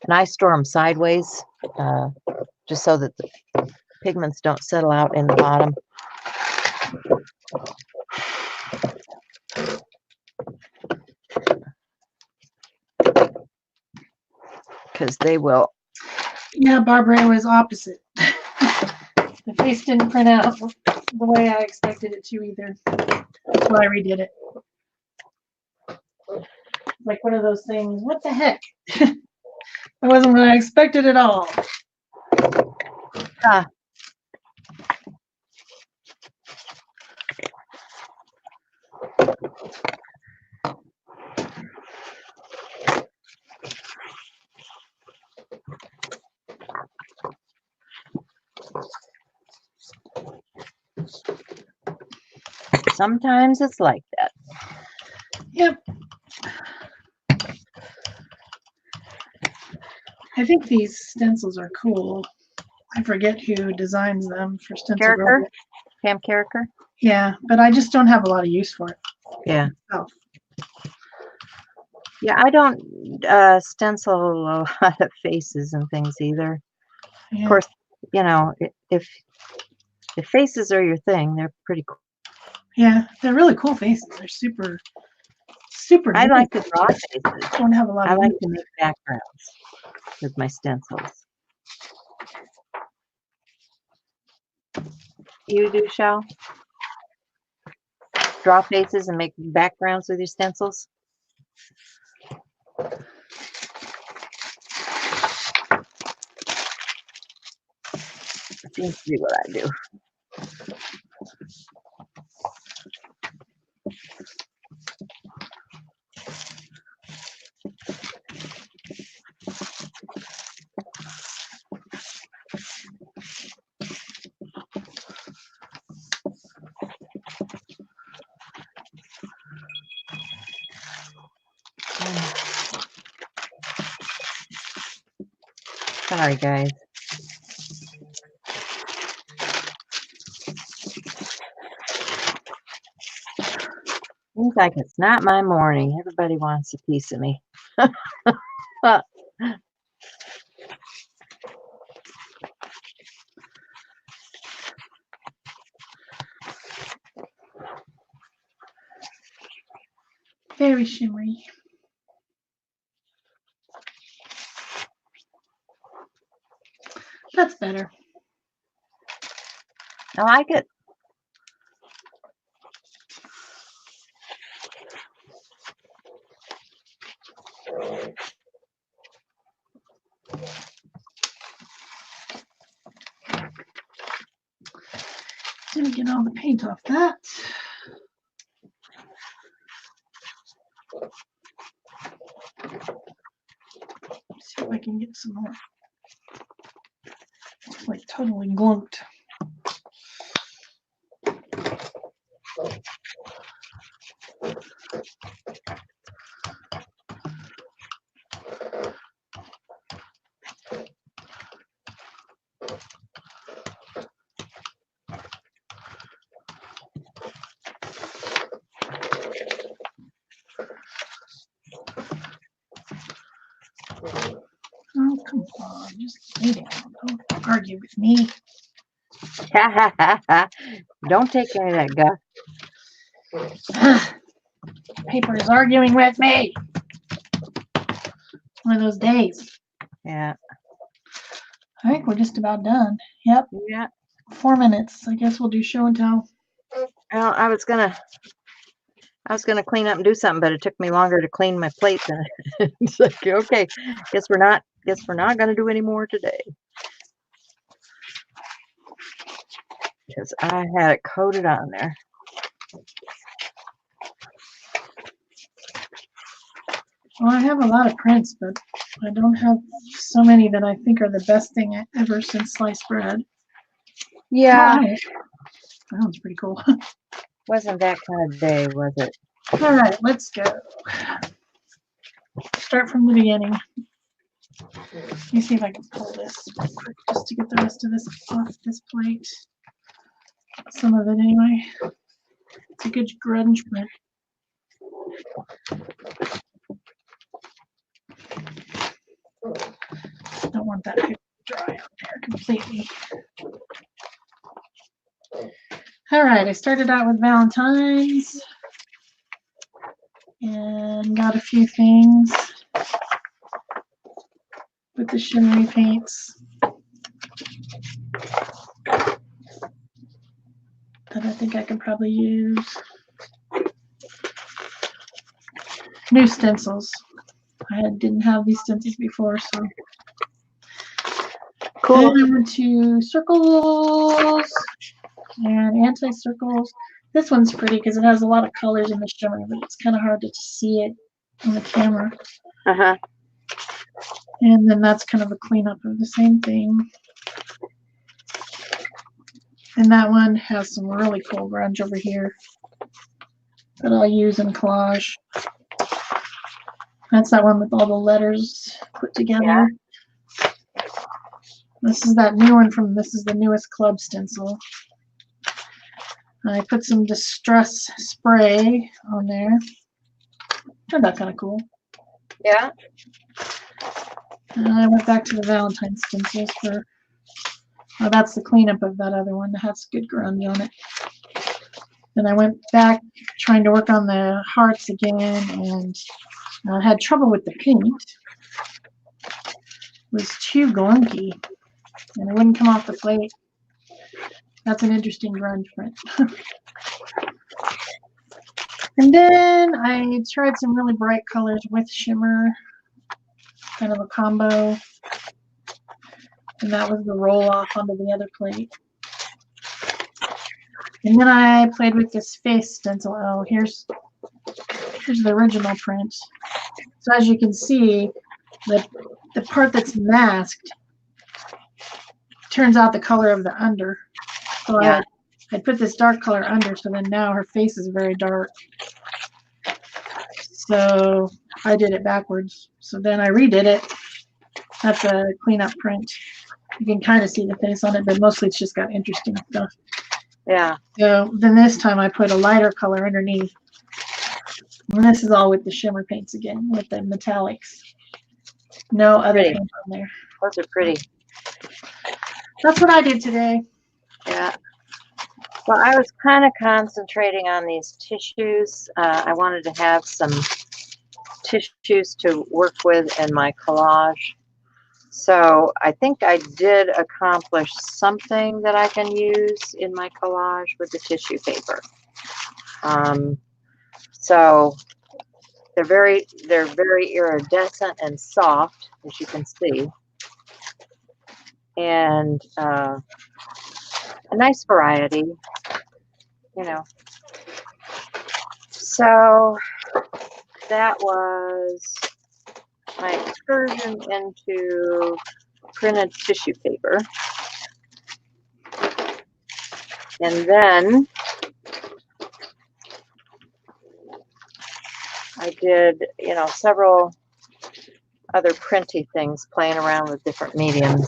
And I store them sideways, just so that the pigments don't settle out in the bottom. Because they will. Yeah, Barbara, it was opposite. The face didn't print out the way I expected it to either. That's why I redid it. Like one of those things, what the heck? That wasn't what I expected at all. Ah. Sometimes it's like that. Yep. I think these stencils are cool. I forget who designs them for stencil. Pam Carricker? Yeah, but I just don't have a lot of use for it. Yeah. Oh. Yeah, I don't stencil a lot of faces and things either. Yeah. Of course, you know, if faces are your thing, they're pretty cool. Yeah, they're really cool faces. They're super, super. I like to draw faces. Don't have a lot. I like to make backgrounds with my stencils. You do, Shel? Draw faces and make backgrounds with your stencils? That seems to be what I do. Sorry, guys. Seems like it's not my morning. Everybody wants a piece of me. Very shimmery. That's better. I like it. me get all the paint off that. See if I can get some more. It's like totally glunked. Oh, come on, just lay down. Don't argue with me. Don't take any of that guff. Paper is arguing with me. One of those days. Yeah. I think we're just about done. Yep. Yeah. 4 minutes. I guess we'll do show and tell. Well, I was gonna clean up and do something, but it took me longer to clean my plate than it's like, okay, guess we're not gonna do any more today. Because I had it coated on there. Well, I have a lot of prints, but I don't have so many that I think are the best thing ever since sliced bread. Yeah. Oh, that one's pretty cool. Wasn't that kind of day, was it? All right, let's go. Start from the beginning. Let me see if I can pull this real quick just to get the rest of this off this plate. Some of it anyway. It's a good grunge print. Don't want that paper to dry on there completely. All right, I started out with Valentine's and got a few things with the shimmery paints that I think I can probably use. New stencils. I didn't have these stencils before, so. Cool. Then I went to circles and anti-circles. This one's pretty because it has a lot of colors in the shimmer, but it's kind of hard to see it on the camera. Uh-huh. And then that's kind of a cleanup of the same thing. And that one has some really cool grunge over here that I'll use in collage. That's that one with all the letters put together. Yeah. This is that new one this is the newest club stencil. I put some distress spray on there. Turned out kind of cool. Yeah. And I went back to the Valentine stencils for, oh, that's the cleanup of that other one that has good grunge on it. Then I went back trying to work on the hearts again, and I had trouble with the paint. It was too glunky, and it wouldn't come off the plate. That's an interesting grunge print. And then I tried some really bright colors with shimmer, kind of a combo. And that was the roll off onto the other plate. And then I played with this face stencil. Oh, here's the original print. So as you can see, the part that's masked turns out the color of the under. So yeah. I put this dark color under, so then now her face is very dark. So I did it backwards. So then I redid it. That's a cleanup print. You can kind of see the face on it, but mostly it's just got interesting stuff. Yeah. So then this time I put a lighter color underneath. And this is all with the shimmer paints again, with the metallics. No other paint on there. Those are pretty. That's what I did today. Yeah. Well, I was kind of concentrating on these tissues. I wanted to have some tissues to work with in my collage. So I think I did accomplish something that I can use in my collage with the tissue paper. So they're very iridescent and soft, as you can see, and a nice variety. you know. So that was my excursion into printed tissue paper. And then I did, you know, several other printy things, playing around with different mediums.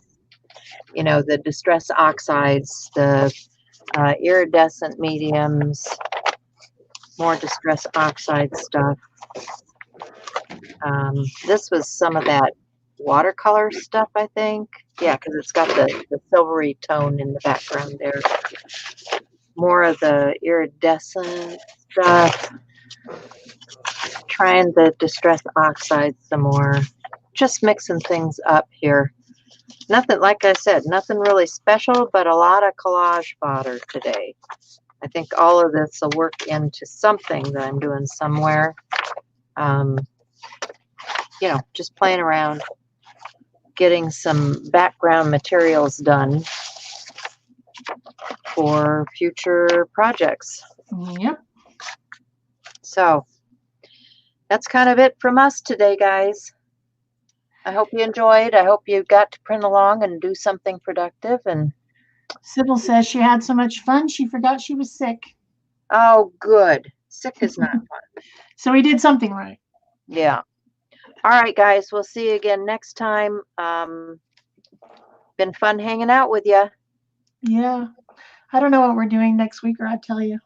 You know, the distress oxides, the iridescent mediums, more distress oxide stuff. This was some of that watercolor stuff, I think. Yeah, because it's got the silvery tone in the background there. More of the iridescent stuff. Trying the distress oxide some more. Just mixing things up here. Nothing, like I said, nothing really special, but a lot of collage fodder today. I think all of this will work into something that I'm doing somewhere. You know, just playing around, getting some background materials done for future projects. Yep. So that's kind of it from us today, guys. I hope you enjoyed. I hope you got to print along and do something productive. And Sybil says she had so much fun she forgot she was sick. oh, good. Sick is not fun. So we did something right. Yeah. All right, guys. We'll see you again next time. Been fun hanging out with you. Yeah. I don't know what we're doing next week, or I'd tell you.